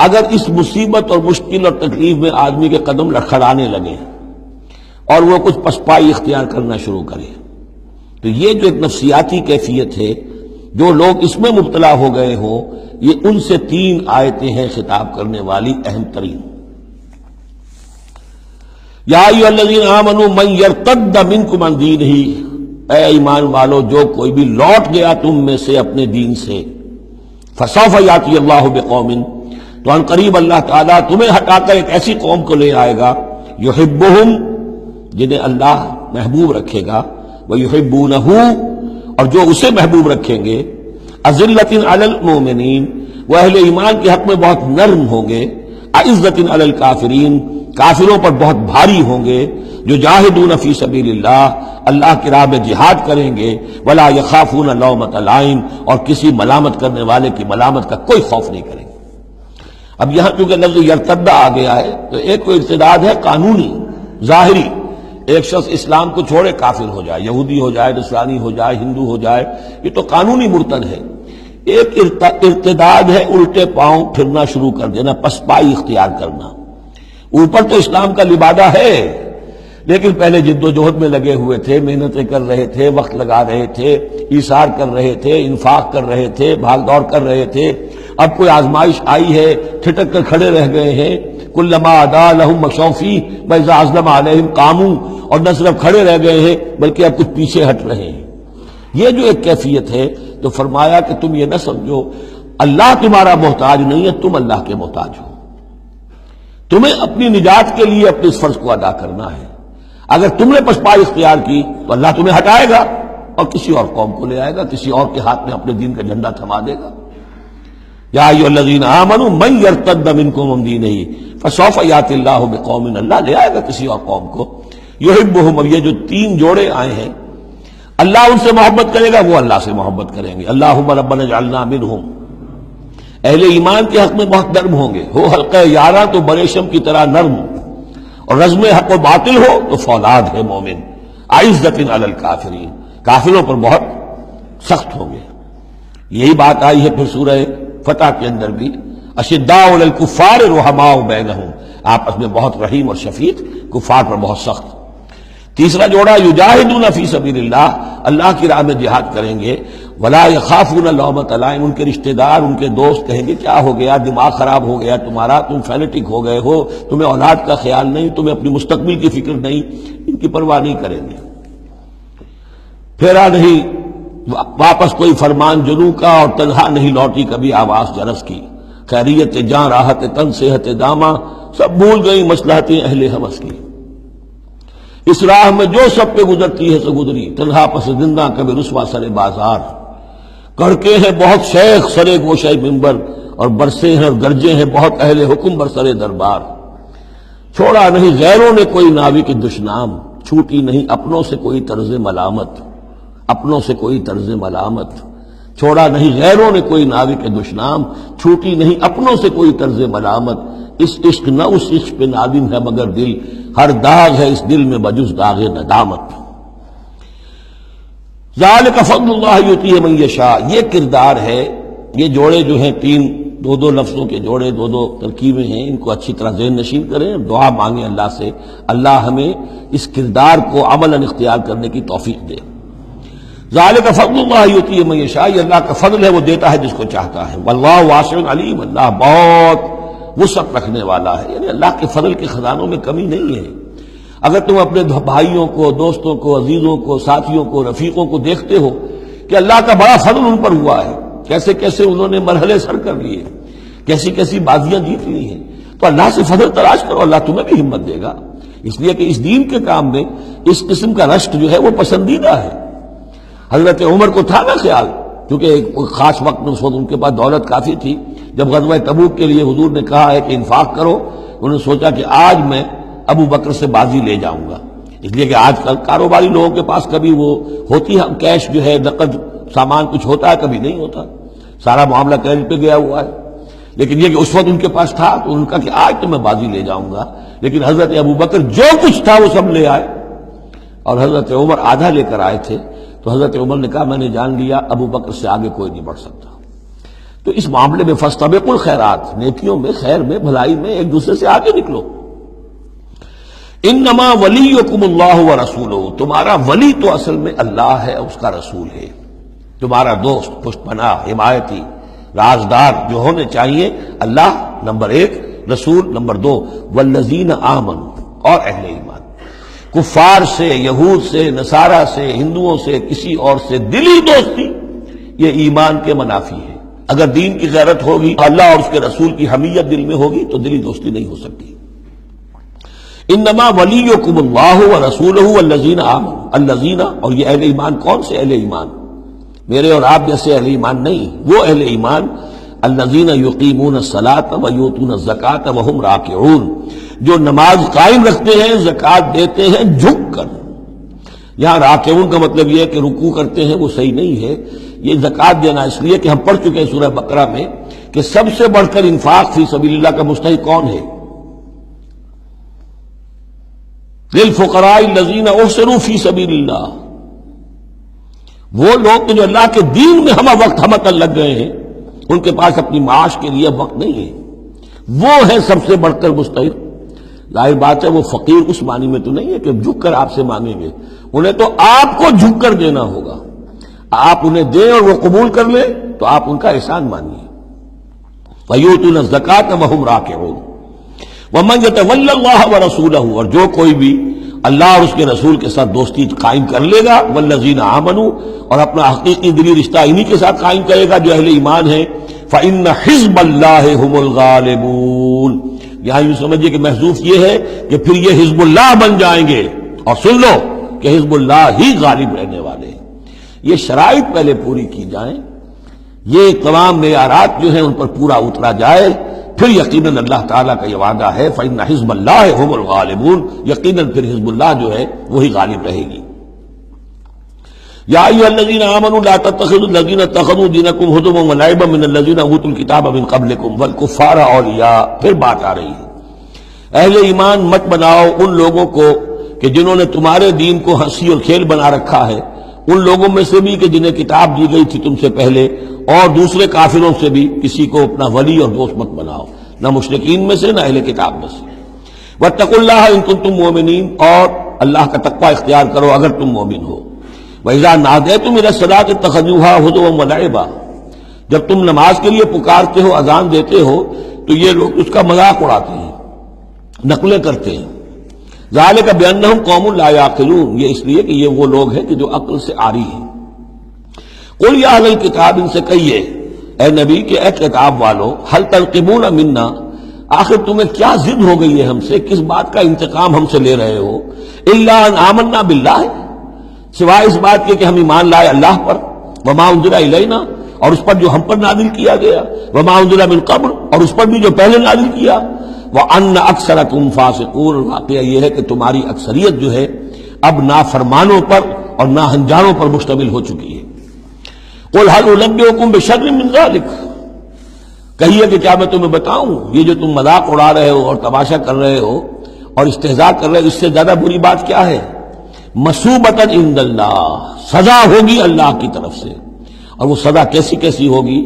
اگر اس مصیبت اور مشکل اور تکلیف میں آدمی کے قدم لڑکھڑانے لگے اور وہ کچھ پسپائی اختیار کرنا شروع کرے، تو یہ جو ایک نفسیاتی کیفیت ہے، جو لوگ اس میں مبتلا ہو گئے ہوں، یہ ان سے 3 آیتیں ہیں خطاب کرنے والی اہم ترین. یا ایھا الذین آمنوا من یرتد منکم عن دینہ، اے ایمان والو جو کوئی بھی لوٹ گیا تم میں سے اپنے دین سے، فسوف یاتی اللہ بقوم، تو ان قریب اللہ تعالیٰ تمہیں ہٹا کر ایک ایسی قوم کو لے آئے گا، یحبہم، جنہیں اللہ محبوب رکھے گا، ویحبونہ، اور جو اسے محبوب رکھیں گے، اذلۃ علی المؤمنین، وہ اہل ایمان کے حق میں بہت نرم ہوں گے، اعزۃ علی الکافرین، کافروں پر بہت بھاری ہوں گے، جو جاہدون فی سبیل اللہ، اللہ کی راہ میں جہاد کریں گے، ولا یخافون لومۃ لائم، اور کسی ملامت کرنے والے کی ملامت کا کوئی خوف نہیں کریں گے. اب یہاں چونکہ لفظ یرتد آ گیا ہے تو ایک کوئی ارتداد ہے قانونی ظاہری، ایک شخص اسلام کو چھوڑے کافر ہو جائے، یہودی ہو جائے، نصرانی ہو جائے، ہندو ہو جائے، یہ تو قانونی مرتد ہے. ایک ارتداد ہے الٹے پاؤں پھرنا شروع کر دینا، پسپائی اختیار کرنا. اوپر تو اسلام کا لبادہ ہے لیکن پہلے جد و جہد میں لگے ہوئے تھے، محنتیں کر رہے تھے، وقت لگا رہے تھے، ایثار کر رہے تھے، انفاق کر رہے تھے، بھاگ دوڑ کر رہے تھے. اب کوئی آزمائش آئی ہے، ٹھٹک کر کھڑے رہ گئے ہیں. کلما ادا لہم مشوا فیہ واذا اظلم علیہم قاموا، اور نہ صرف کھڑے رہ گئے ہیں بلکہ اب کچھ پیچھے ہٹ رہے ہیں. یہ جو ایک کیفیت ہے تو فرمایا کہ تم یہ نہ سمجھو اللہ تمہارا محتاج نہیں ہے، تم اللہ کے محتاج ہو. تمہیں اپنی نجات کے لیے اپنے اس فرض کو ادا کرنا ہے. اگر تم نے پسپائی اختیار کی تو اللہ تمہیں ہٹائے گا اور کسی اور قوم کو لے آئے گا، کسی اور کے ہاتھ میں اپنے دین کا جھنڈا تھما دے گا. یا ایھا الذین آمنوا من یرتد منکم عن دینہ فسوف یاتی اللہ بقوم، اللہ لے آئے گا کسی اور قوم کو، یحبہم. اب یہ جو 3 جوڑے آئے ہیں، اللہ ان سے محبت کرے گا، وہ اللہ سے محبت کریں گے. اللہم ربنا اجعلنا منہم، اہل ایمان کے حق میں بہت نرم ہوں گے. ہو حلقہ یاراں تو بریشم کی طرح نرم، اور رزم حق و باطل ہو تو فولاد ہے مومن. اعزۃ علی الکافرین، کافروں پر بہت سخت ہوں گے. یہی بات آئی ہے پھر سورہ فتح کے اندر بھی، اشداء علی الکفار رحماء بینہم، آپس میں بہت رحیم اور شفیق، کفار پر بہت سخت. تیسرا جوڑا یجاہدون فی سبیل اللہ، اللہ کی راہ میں جہاد کریں گے. ولا یخافون لومۃ لائم، ان کے رشتہ دار، ان کے دوست کہیں گے کیا ہو گیا، دماغ خراب ہو گیا تمہارا، تم فینیٹک ہو گئے ہو، تمہیں اولاد کا خیال نہیں، تمہیں اپنی مستقبل کی فکر نہیں، ان کی پرواہ نہیں کریں گے. پھیرا نہیں واپس کوئی فرمان جلو کا، اور تنہا نہیں لوٹی کبھی آواز جرس کی، خیریت جاں راحت تن صحت داماں، سب بھول گئی مصلحتیں اہل ہوس کی، اس راہ میں جو سب پہ گزرتی ہے سو گزری، تنہا پس زندہ کبھی رسوا سر بازار، کڑکے ہیں بہت شیخ سرے گوشہ منبر، اور برسے ہیں اور گرجے ہیں بہت اہل حکم برسر دربار، چھوڑا نہیں غیروں نے کوئی ناوی کی دشنام، چھوٹی نہیں اپنوں سے کوئی طرز ملامت، اپنوں سے کوئی طرز ملامت، چھوڑا نہیں غیروں نے کوئی ناوی کے دشنام، چھوٹی نہیں اپنوں سے کوئی طرز ملامت، اس عشق نہ اس عشق پہ نادم ہے مگر دل، ہر داغ ہے اس دل میں بجز داغ ندامت۔ ذالک فضل اللہ یؤتیہ من یشاء، یہ کردار ہے، یہ جوڑے جو ہیں تین دو دو لفظوں کے جوڑے، دو دو ترکیبیں ہیں، ان کو اچھی طرح ذہن نشین کریں، دعا مانگیں اللہ سے، اللہ ہمیں اس کردار کو عملاً اختیار کرنے کی توفیق دے۔ ذالک فضل اللہ یؤتیہ من یشاء، یہ اللہ کا فضل ہے، وہ دیتا ہے جس کو چاہتا ہے، واللہ واسع علیم، اللہ بہت وسعت رکھنے والا ہے، یعنی اللہ کے فضل کے خزانوں میں کمی نہیں ہے۔ اگر تم اپنے بھائیوں کو، دوستوں کو، عزیزوں کو، ساتھیوں کو، رفیقوں کو دیکھتے ہو کہ اللہ کا بڑا فضل ان پر ہوا ہے، کیسے کیسے انہوں نے مرحلے سر کر لیے، کیسی کیسی بازیاں جیت لی ہیں، تو اللہ سے فضل تلاش کرو، اللہ تمہیں بھی ہمت دے گا، اس لیے کہ اس دین کے کام میں اس قسم کا رشک جو ہے وہ پسندیدہ ہے۔ حضرت عمر کو تھا نا خیال، کیونکہ ایک خاص وقت میں اس وقت ان کے پاس دولت کافی تھی، جب غزوہ تبوک کے لیے حضور نے کہا ہے کہ انفاق کرو، انہوں نے سوچا کہ آج میں ابو بکر سے بازی لے جاؤں گا، اس لیے کہ آج کل کاروباری لوگوں کے پاس کبھی وہ ہوتی ہے کیش جو ہے، نقد سامان کچھ ہوتا ہے، کبھی نہیں ہوتا، سارا معاملہ کریڈٹ پہ گیا ہوا ہے، لیکن یہ کہ اس وقت ان کے پاس تھا تو ان کا کہ آج تو میں بازی لے جاؤں گا، لیکن حضرت ابو بکر جو کچھ تھا وہ سب لے آئے، اور حضرت عمر آدھا لے کر آئے تھے، تو حضرت عمر نے کہا میں نے جان لیا ابو بکر سے آگے کوئی نہیں بڑھ سکتا۔ تو اس معاملے میں فاستبقوا الخیرات، نیکیوں میں، خیر میں، بھلائی میں ایک دوسرے سے آگے نکلو۔ انما ولیکم اللہ ورسولہ، تمہارا ولی تو اصل میں اللہ ہے، اس کا رسول ہے، تمہارا دوست، پشت پناہ، حمایتی، رازدار جو ہونے چاہیے اللہ نمبر ایک، رسول نمبر دو، والذین آمنوا، اور اہل ایمان۔ کفار سے، یہود سے، نصارہ سے، ہندوؤں سے، کسی اور سے دلی دوستی یہ ایمان کے منافی ہے۔ اگر دین کی غیرت ہوگی، اللہ اور اس کے رسول کی حمیت دل میں ہوگی تو دلی دوستی نہیں ہو سکتی۔ انما ولیکم اللہ ورسولہ والذین آمنوا، الذین، اور یہ اہل ایمان کون سے اہل ایمان؟ میرے اور آپ جیسے اہل ایمان نہیں، وہ اہل ایمان الذین یقیمون الصلاۃ ویؤتون الزکاۃ وہم راکعون، جو نماز قائم رکھتے ہیں، زکوٰۃ دیتے ہیں جھک کر۔ یہاں راکعون کا مطلب یہ ہے کہ رکوع کرتے ہیں، وہ صحیح نہیں ہے، یہ زکوٰۃ دینا اس لیے کہ ہم پڑھ چکے ہیں سورہ بقرہ میں کہ سب سے بڑھ کر انفاق فی سبیل اللہ کا مستحق کون ہے؟ للفقراء الذین احصروا فی سبیل اللہ، وہ لوگ جو اللہ کے دین میں ہمہ وقت ہمتن لگ گئے ہیں، ان کے پاس اپنی معاش کے لیے وقت نہیں ہے، وہ ہے سب سے بڑھ کر مستحق۔ ظاہر بات ہے وہ فقیر اس معنی میں تو نہیں ہے کہ جھک کر آپ سے مانگیں گے، انہیں تو آپ کو جھک کر دینا ہوگا، آپ انہیں دیں اور وہ قبول کر لیں تو آپ ان کا احسان مانیے۔ وَيُؤْتُونَ الزَّكَاةَ وَهُمْ رَاكِعُونَ وَمَنْ يَتَوَلَّ اللَّهَ وَرَسُولَهُ، اور جو کوئی بھی اللہ اور اس کے رسول کے ساتھ دوستی قائم کر لے گا، وَالَّذِينَ آمَنُوا، اور اپنا حقیقی دلی رشتہ انہی کے ساتھ قائم کرے گا جو اہل ایمان ہیں، فَإِنَّ حِزْبَ اللَّهِ هُمُ الْغَالِبُونَ، یہاں یوں سمجھیے کہ محذوف یہ ہے کہ پھر یہ حزب اللہ بن جائیں گے، اور سن لو کہ حزب اللہ ہی غالب رہنے والے ہیں۔ یہ شرائط پہلے پوری کی جائیں، یہ تمام معیارات جو ہیں ان پر پورا اترا جائے، پھر یقیناً اللہ تعالیٰ کا یہ وعدہ ہے فَإِنَّ حِزْبَ اللَّهِ هُمُ الْغَالِبُونَ، یقیناً پھر حزب اللہ جو ہے وہی غالب رہے گی۔ یا ایھا الذین آمنوا لا تتخذوا الذین اتخذوا دینکم ہزوا ولعبا من الذین اوتوا الکتاب من قبلکم والکفار اولیاء، پھر بات آ رہی ہے، اہل ایمان مت بناؤ ان لوگوں کو کہ جنہوں نے تمہارے دین کو ہنسی اور کھیل بنا رکھا ہے، ان لوگوں میں سے بھی کہ جنہیں کتاب دی گئی تھی تم سے پہلے، اور دوسرے کافروں سے بھی کسی کو اپنا ولی اور دوست مت بناؤ، نہ مشرکین میں سے نہ اہل کتاب میں سے۔ واتقوا اللہ ان کنتم مؤمنین، اور اللہ کا تقوی اختیار کرو اگر تم مومن ہو۔ وَإِذَا نَادَيْتُمْ إِلَى الصَّلَاةِ اتَّخَذُوهَا هُزُوًا وَلَعِبًا، جب تم نماز کے لیے پکارتے ہو، اذان دیتے ہو، تو یہ لوگ اس کا مذاق اڑاتے ہیں، نقلیں کرتے ہیں۔ ذَلِكَ بِأَنَّهُمْ قَوْمٌ لَا يَعْقِلُونَ، یہ اس لیے کہ یہ وہ لوگ ہیں کہ جو عقل سے عاری ہیں۔ قل یا اہل الکتاب، ان سے کہیے اے نبی کہ اے کتاب والو، هل تنقمون منا، آخر تمہیں کیا ضد ہو گئی ہے ہم سے، کس بات کا انتقام ہم سے لے رہے ہو؟ الا ان آمنا باللہ، سوائے اس بات کے کہ ہم ایمان لائے اللہ پر، وما انزل الینا، اور اس پر جو ہم پر نازل کیا گیا، وما انزل من قبل، اور اس پر بھی جو پہلے نازل کیا، وان اکثرکم فاسقون، واقعہ یہ ہے کہ تمہاری اکثریت جو ہے اب نافرمانوں پر اور ناہنجاروں پر مشتمل ہو چکی ہے۔ قل هل انبئکم بشر من ذلک، کہیے کہ کیا میں تمہیں بتاؤں، یہ جو تم مذاق اڑا رہے ہو اور تماشا کر رہے ہو اور استہزاء کر رہے ہو، اس سے زیادہ بری بات کیا ہے؟ مثوبۃ عند اللہ، سزا ہوگی اللہ کی طرف سے، اور وہ سزا کیسی کیسی ہوگی؟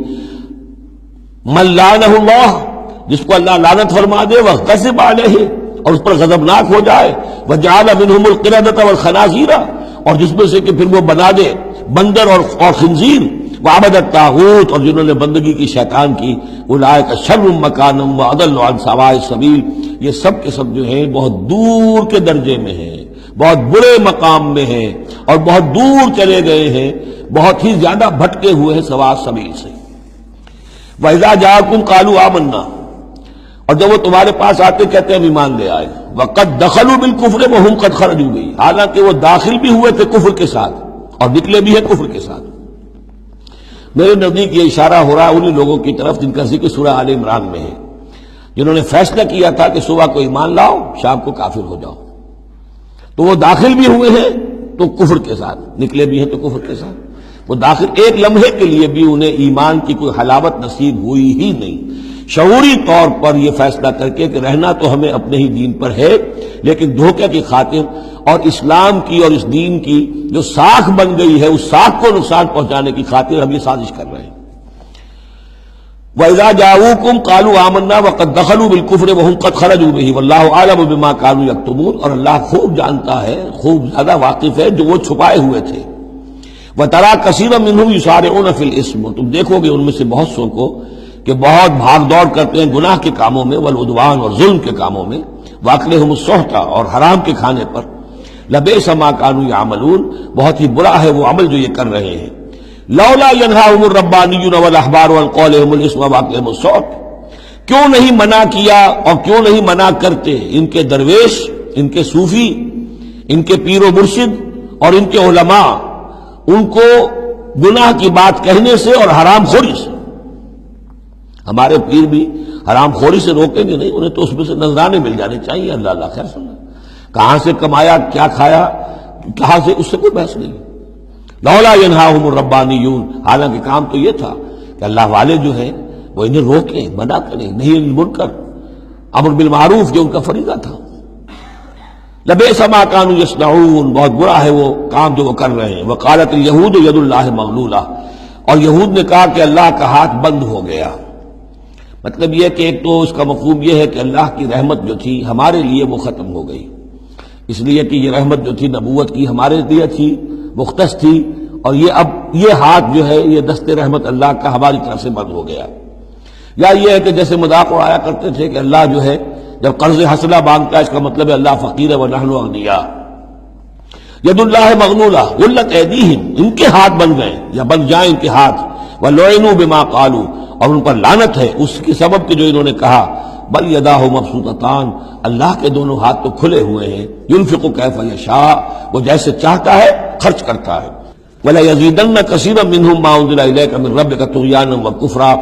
من لعنہ اللہ، جس کو اللہ لعنت فرما دے، وغضب علیہ، اور اس پر غضبناک ہو جائے، وجعل منہم القردۃ والخنازیر، اور جس میں سے کہ پھر وہ بنا دے بندر اور خنزیر، وعبد الطاغوت، اور جنہوں نے بندگی کی شیطان کی، اولئک شر مکانا واضل عن سواء السبیل، یہ سب کے سب جو ہیں بہت دور کے درجے میں ہیں، بہت برے مقام میں ہیں، اور بہت دور چلے گئے ہیں، بہت ہی زیادہ بھٹکے ہوئے ہیں سواء السبیل سے۔ وَإِذَا جَاءَكُمْ قَالُوا آمَنَّا، اور جب وہ تمہارے پاس آتے کہتے ہیں ہم ایمان لے آئے، وَقَدْ دَخَلُوا بِالْكُفْرِ وَهُمْ قَدْ خَرَجُوا بِهِ، حالانکہ وہ داخل بھی ہوئے تھے کفر کے ساتھ اور نکلے بھی ہیں کفر کے ساتھ۔ میرے نزدیک یہ اشارہ ہو رہا ہے انہی لوگوں کی طرف جن کا ذکر سورہ آل عمران میں ہے، جنہوں نے فیصلہ کیا تھا کہ صبح کو ایمان لاؤ، شام کو کافر ہو جاؤ، تو وہ داخل بھی ہوئے ہیں تو کفر کے ساتھ، نکلے بھی ہیں تو کفر کے ساتھ۔ وہ داخل ایک لمحے کے لیے بھی انہیں ایمان کی کوئی حلاوت نصیب ہوئی ہی نہیں، شعوری طور پر یہ فیصلہ کر کے کہ رہنا تو ہمیں اپنے ہی دین پر ہے، لیکن دھوکے کی خاطر اور اسلام کی اور اس دین کی جو ساکھ بن گئی ہے، اس ساکھ کو نقصان پہنچانے کی خاطر ہم یہ سازش کر رہے ہیں۔ وَإِذَا جَاءُوكُمْ قَالُوا آمَنَّا وَقَدْ دَخَلُوا بِالْكُفْرِ وَهُمْ قَدْ خَرَجُوا بِهِ وَاللَّهُ أَعْلَمُ بِمَا كَانُوا يَكْتُمُونَ، اور اللہ خوب جانتا ہے، خوب زیادہ واقف ہے جو وہ چھپائے ہوئے تھے۔ وَتَرَىٰ كَثِيرًا مِّنْهُمْ يُسَارِعُونَ فِي الْإِثْمِ، تم دیکھو گے ان میں سے بہت سو کو کہ بہت بھاگ دوڑ کرتے ہیں گناہ کے کاموں میں، والعدوان، اور ظلم کے کاموں میں، وَأَكْلِهِمُ السُّحْتَ، اور حرام کے کھانے پر، لَبِئْسَ مَا كَانُوا يَعْمَلُونَ، بہت ہی برا ہے وہ عمل جو یہ کر رہے ہیں۔ لولا ينهاهم الربانيون والاحبار عن قولهم الاسم واكلهم السحت، کیوں نہیں منع کیا اور کیوں نہیں منع کرتے ان کے درویش، ان کے صوفی، ان کے پیر و مرشد اور ان کے علماء ان کو گناہ کی بات کہنے سے اور حرام خوری سے۔ ہمارے پیر بھی حرام خوری سے روکیں گے نہیں، انہیں تو اس میں سے نذرانے مل جانے چاہیے، اللہ اللہ خیر سننا، کہاں سے کمایا، کیا کھایا، کہاں سے، اس سے کوئی بحث نہیں۔ لولا ینہاہم الربانیون، حالانکہ کام تو یہ تھا کہ اللہ والے جو ہیں وہ انہیں روکیں، منع کریں، نہیں المنکر، امر بالمعروف جو ان کا فریضہ تھا۔ لبئس ما کانوا یصنعون، بہت برا ہے وہ کام جو وہ کر رہے ہیں۔ وقالت الیہود ید اللہ مغلولہ، اور یہود نے کہا کہ اللہ کا ہاتھ بند ہو گیا۔ مطلب یہ کہ ایک تو اس کا مفہوم یہ ہے کہ اللہ کی رحمت جو تھی ہمارے لیے وہ ختم ہو گئی، اس لیے کہ یہ رحمت جو تھی نبوت کی ہمارے لیے تھی، مختص تھی، اور یہ اب یہ ہاتھ جو ہے یہ دست رحمت اللہ کا ہماری طرف سے بند ہو گیا۔ یا یہ ہے کہ جیسے مذاق اڑایا کرتے تھے کہ اللہ جو ہے جب قرض حسنہ مانگتا ہے اس کا مطلب ہے اللہ فقیر ہے ونحن اغنیاء۔ ید اللہ مغلولہ غلت ایدیہم، ان کے ہاتھ بن گئے یا بن جائیں ان کے ہاتھ، ولعنوا بما قالوا، اور ان پر لعنت ہے اس کے سبب کہ جو انہوں نے کہا۔ بل یداہ مبسوطتان، اللہ کے دونوں ہاتھ تو کھلے ہوئے ہیں، ينفق کیف یشاء، وہ جیسے چاہتا ہے خرچ کرتا ہے۔ وَلَيَزِيدَنَّ كَثِيرًا مِّنْهُم مَّا أُنزِلَ إِلَيْكَ مِن رَّبِّكَ طُغْيَانًا وَكُفْرًا،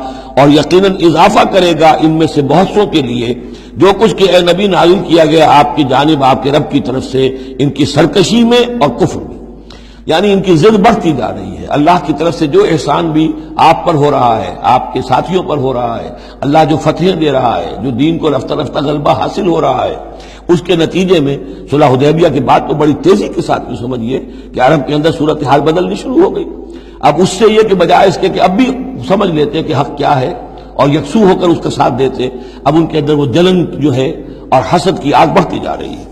اور یقیناً اضافہ کرے گا ان میں سے بہت سو کے لیے جو کچھ کہ اے نبی نازل کیا گیا آپ کی جانب آپ کے رب کی طرف سے، ان کی سرکشی میں اور کفر میں، یعنی ان کی ضد بڑھتی جا رہی ہے۔ اللہ کی طرف سے جو احسان بھی آپ پر ہو رہا ہے، آپ کے ساتھیوں پر ہو رہا ہے، اللہ جو فتحیں دے رہا ہے، جو دین کو رفتہ رفتہ غلبہ حاصل ہو رہا ہے، اس کے نتیجے میں صلح حدیبیہ کے بعد تو بڑی تیزی کے ساتھ بھی سمجھیے کہ عرب کے اندر صورتحال بدلنی شروع ہو گئی۔ اب اس سے یہ کہ بجائے اس کے کہ اب بھی سمجھ لیتے کہ حق کیا ہے اور یکسو ہو کر اس کا ساتھ دیتے، اب ان کے اندر وہ جلن جو ہے اور حسد کی آگ بڑھتی جا رہی ہے۔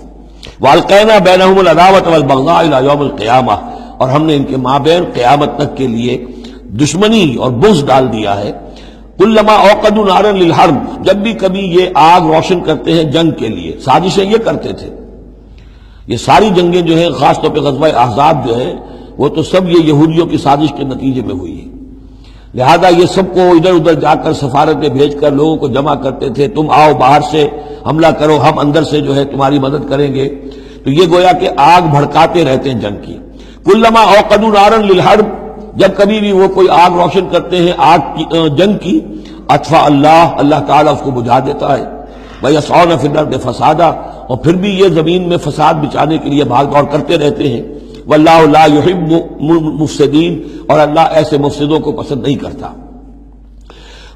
وَأَلْقَيْنَا بَيْنَهُمُ الْعَدَاوَةَ وَالْبَغْضَاءَ إِلَىٰ يَوْمِ الْقِيَامَةِ، اور ہم نے ان کے مابین قیامت تک کے لیے دشمنی اور بغض ڈال دیا ہے۔ کلما اوقدوا نارا للحرب، جب بھی کبھی یہ آگ روشن کرتے ہیں جنگ کے لیے، سازشیں یہ کرتے تھے۔ یہ ساری جنگیں جو ہیں خاص طور پہ غزوہ احزاب جو ہے وہ تو سب یہ یہودیوں کی سازش کے نتیجے میں ہوئی ہے۔ لہذا یہ سب کو ادھر ادھر جا کر سفارتیں بھیج کر لوگوں کو جمع کرتے تھے، تم آؤ باہر سے حملہ کرو، ہم اندر سے جو ہے تمہاری مدد کریں گے۔ تو یہ گویا کہ آگ بھڑکاتے رہتے ہیں جنگ کی۔ کلما اوقدوا نارا للحرب، جب کبھی بھی وہ کوئی آگ روشن کرتے ہیں آگ کی جنگ کی، اطفا اللہ تعالیٰ اس کو بجھا دیتا ہے۔ وَيَسْعَوْنَ فِي الْأَرْضِ فَسَادًا، اور پھر بھی یہ زمین میں فساد بچانے کے لیے بھاگ دوڑ کرتے رہتے ہیں۔ واللہ لا يحب مفسدین، اور اللہ ایسے مفسدوں کو پسند نہیں کرتا۔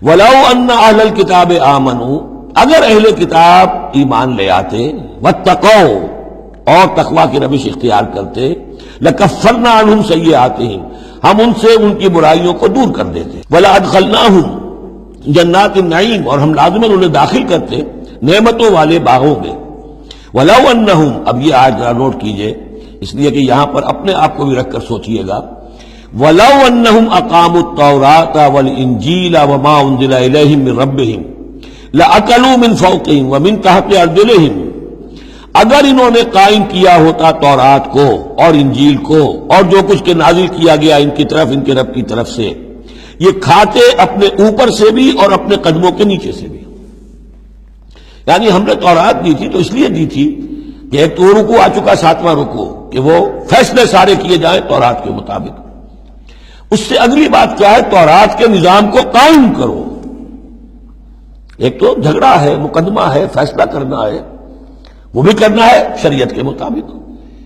وَلَوْ أَنَّ أَهْلَ الْكِتَابِ آمَنُوا، اگر اہل کتاب ایمان لے آتے، وَاتَّقَوْا، اور تقوی کی روش اختیار کرتے، لَكَفَّرْنَا عَنْهُمْ سَيِّئَاتِهِمْ، ہم ان سے ان کی برائیوں کو دور کر دیتے۔ وَلَأَدْخَلْنَاهُمْ جنات النعیم، اور ہم لازماً انہیں داخل کرتے نعمتوں والے باغوں میں۔ وَلَوْ أَنَّهُمْ، اب یہ آیت ذرا نوٹ کیجئے، اس لیے کہ یہاں پر اپنے آپ کو بھی رکھ کر سوچئے گا۔ وَلَوْ أَنَّهُمْ أَقَامُوا التَّوْرَاةَ وَالْإِنْجِيلَ وَمَا أُنزِلَ إِلَيْهِم مِّن رَّبِّهِمْ لَأَكَلُوا مِن فَوْقِهِمْ وَمِن تَحْتِ أَرْجُلِهِمْ، اگر انہوں نے قائم کیا ہوتا تورات کو اور انجیل کو اور جو کچھ کے نازل کیا گیا ان کی طرف، ان کے رب کی طرف سے، یہ کھاتے اپنے اوپر سے بھی اور اپنے قدموں کے نیچے سے بھی۔ یعنی ہم نے تورات دی تھی تو اس لیے دی تھی کہ ایک تو رکوع آ چکا، 7واں رکوع، کہ وہ فیصلے سارے کیے جائیں تورات کے مطابق۔ اس سے اگلی بات کیا ہے؟ تورات کے نظام کو قائم کرو۔ ایک تو جھگڑا ہے، مقدمہ ہے، فیصلہ کرنا ہے، وہ بھی کرنا ہے شریعت کے مطابق۔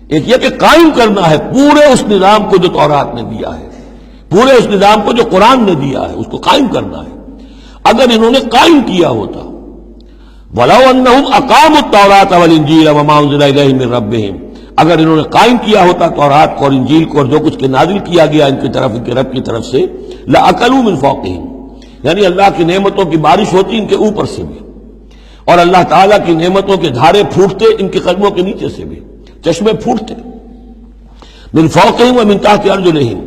ایک یہ کہ قائم کرنا ہے پورے اس نظام کو جو تورات نے دیا ہے، پورے اس نظام کو جو قرآن نے دیا ہے، اس کو قائم کرنا ہے۔ اگر انہوں نے قائم کیا ہوتا، وَلَوْ أَنَّهُمْ أَقَامُوا التَّوْرَاةَ وَالْإِنْجِيلَ وَمَا أُنزِلَ إِلَيْهِم مِّن رَّبِّهِمْ، اگر انہوں نے قائم کیا ہوتا تورات کو اور انجیل کو اور جو کچھ کے نازل کیا گیا ان کی طرف، ان کے رب کی طرف سے، لَأَكَلُوا مِن فَوْقِهِمْ، یعنی اللہ کی نعمتوں کی بارش ہوتی ان کے اوپر سے بھی، اور اللہ تعالیٰ کی نعمتوں کے دھارے پھوٹتے ان کے قدموں کے نیچے سے بھی، چشمے پھوٹتے۔ من فوقہم ومن تحت ارجلہم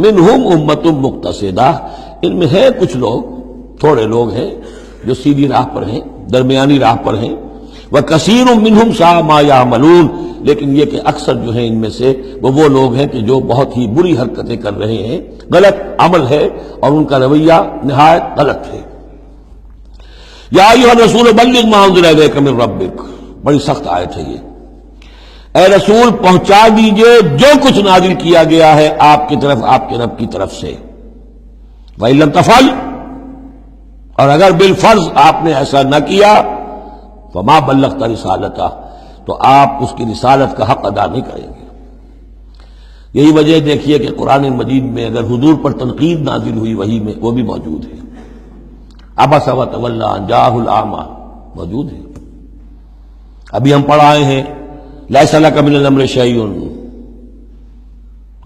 منہم امۃ مقتصدہ، ان میں ہے کچھ لوگ، تھوڑے لوگ ہیں جو سیدھی راہ پر ہیں، درمیانی راہ پر ہیں۔ وکثیر منہم ساء ما یعملون، لیکن یہ کہ اکثر جو ہیں ان میں سے وہ لوگ ہیں کہ جو بہت ہی بری حرکتیں کر رہے ہیں، غلط عمل ہے اور ان کا رویہ نہایت غلط ہے۔ یا ایھا الرسول بلغ ما انزل الیک من ربک، بڑی سخت آیت ہے یہ۔ اے رسول پہنچا دیجئے جو کچھ نازل کیا گیا ہے آپ کی طرف، آپ کے رب کی طرف سے۔ وَإِن لَّمْ تَفْعَلْ، اور اگر بالفرض آپ نے ایسا نہ کیا، فَمَا بَلَّغْتَ رِسَالَتَهْ، تو آپ اس کی رسالت کا حق ادا نہیں کریں گے۔ یہی وجہ دیکھیے کہ قرآن مجید میں اگر حضور پر تنقید نازل ہوئی وحی میں، وہ بھی موجود ہے۔ عبس وتولی ان جاءہ الاعمی موجود ہے۔ ابھی ہم پڑھ آئے ہیں لیس لک من الامر شیء،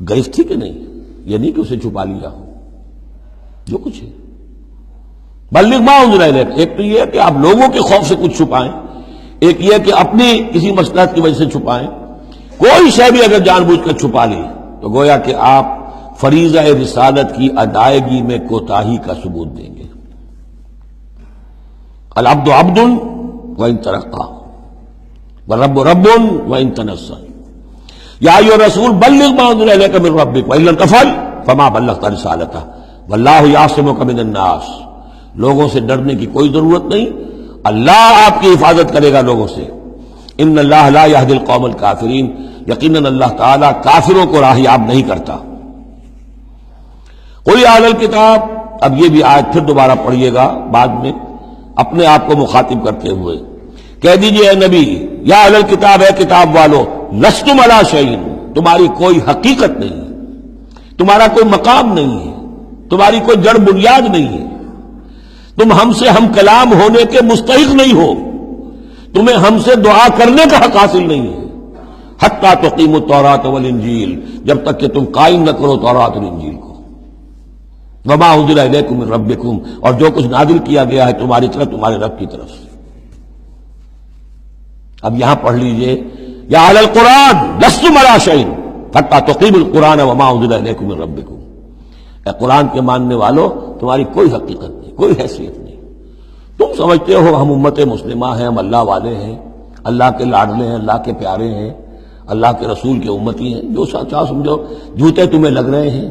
گرفت تھی کہ نہیں؟ یہ نہیں کہ اسے چھپا لیا ہو، جو کچھ ہے۔ بلغ ما انزل الیک، ایک تو یہ کہ آپ لوگوں کے خوف سے کچھ چھپائیں، ایک یہ کہ اپنی کسی مصلحت کی وجہ سے چھپائیں۔ کوئی شے بھی اگر جان بوجھ کر چھپا لی تو گویا کہ آپ فریضہ رسالت کی ادائیگی میں کوتاہی کا ثبوت دیں گے۔ العبد عبد وان ترقى والرب رب وان تنزل، یا ایھا الرسول بلغ ما انزل الیک من ربک وان لم تفعل فما بلغت رسالتہ واللہ یعصمک من الناس، لوگوں سے ڈرنے کی کوئی ضرورت نہیں، اللہ آپ کی حفاظت کرے گا لوگوں سے۔ ان اللہ لا یہدی القوم الکافرین، یقیناً اللہ تعالیٰ کافروں کو راہیاب نہیں کرتا۔ قل یا اہل الکتاب، اب یہ بھی آیت پھر دوبارہ پڑھیے گا بعد میں اپنے آپ کو مخاطب کرتے ہوئے، کہہ دیجئے اے نبی، یا اہل الکتاب، اے کتاب والو، لستم علی شیء، تمہاری کوئی حقیقت نہیں ہے، تمہارا کوئی مقام نہیں ہے، تمہاری کوئی جڑ بنیاد نہیں ہے، تم ہم سے ہم کلام ہونے کے مستحق نہیں ہو، تمہیں ہم سے دعا کرنے کا حق حاصل نہیں ہے، حتی تقیموا التوراۃ والانجیل، جب تک کہ تم قائم نہ کرو تورات اور انجیل کو، وما انزل الیکم من ربکم، اور جو کچھ نازل کیا گیا ہے تمہاری طرف، تمہارے رب کی طرف سے۔ اب یہاں پڑھ لیجئے، یا اہل القرآن لستم علی شیء حتی تقیموا القرآن وما انزل الیکم من ربکم، اے قرآن کے ماننے والو، تمہاری کوئی حقیقت نہیں، کوئی حیثیت نہیں۔ تم سمجھتے ہو ہم امت مسلمہ ہیں، ہم اللہ والے ہیں، اللہ کے لاڈلے ہیں، اللہ کے پیارے ہیں، اللہ کے رسول کے امتی ہیں، جو چاہو سمجھو، جوتے تمہیں لگ رہے ہیں،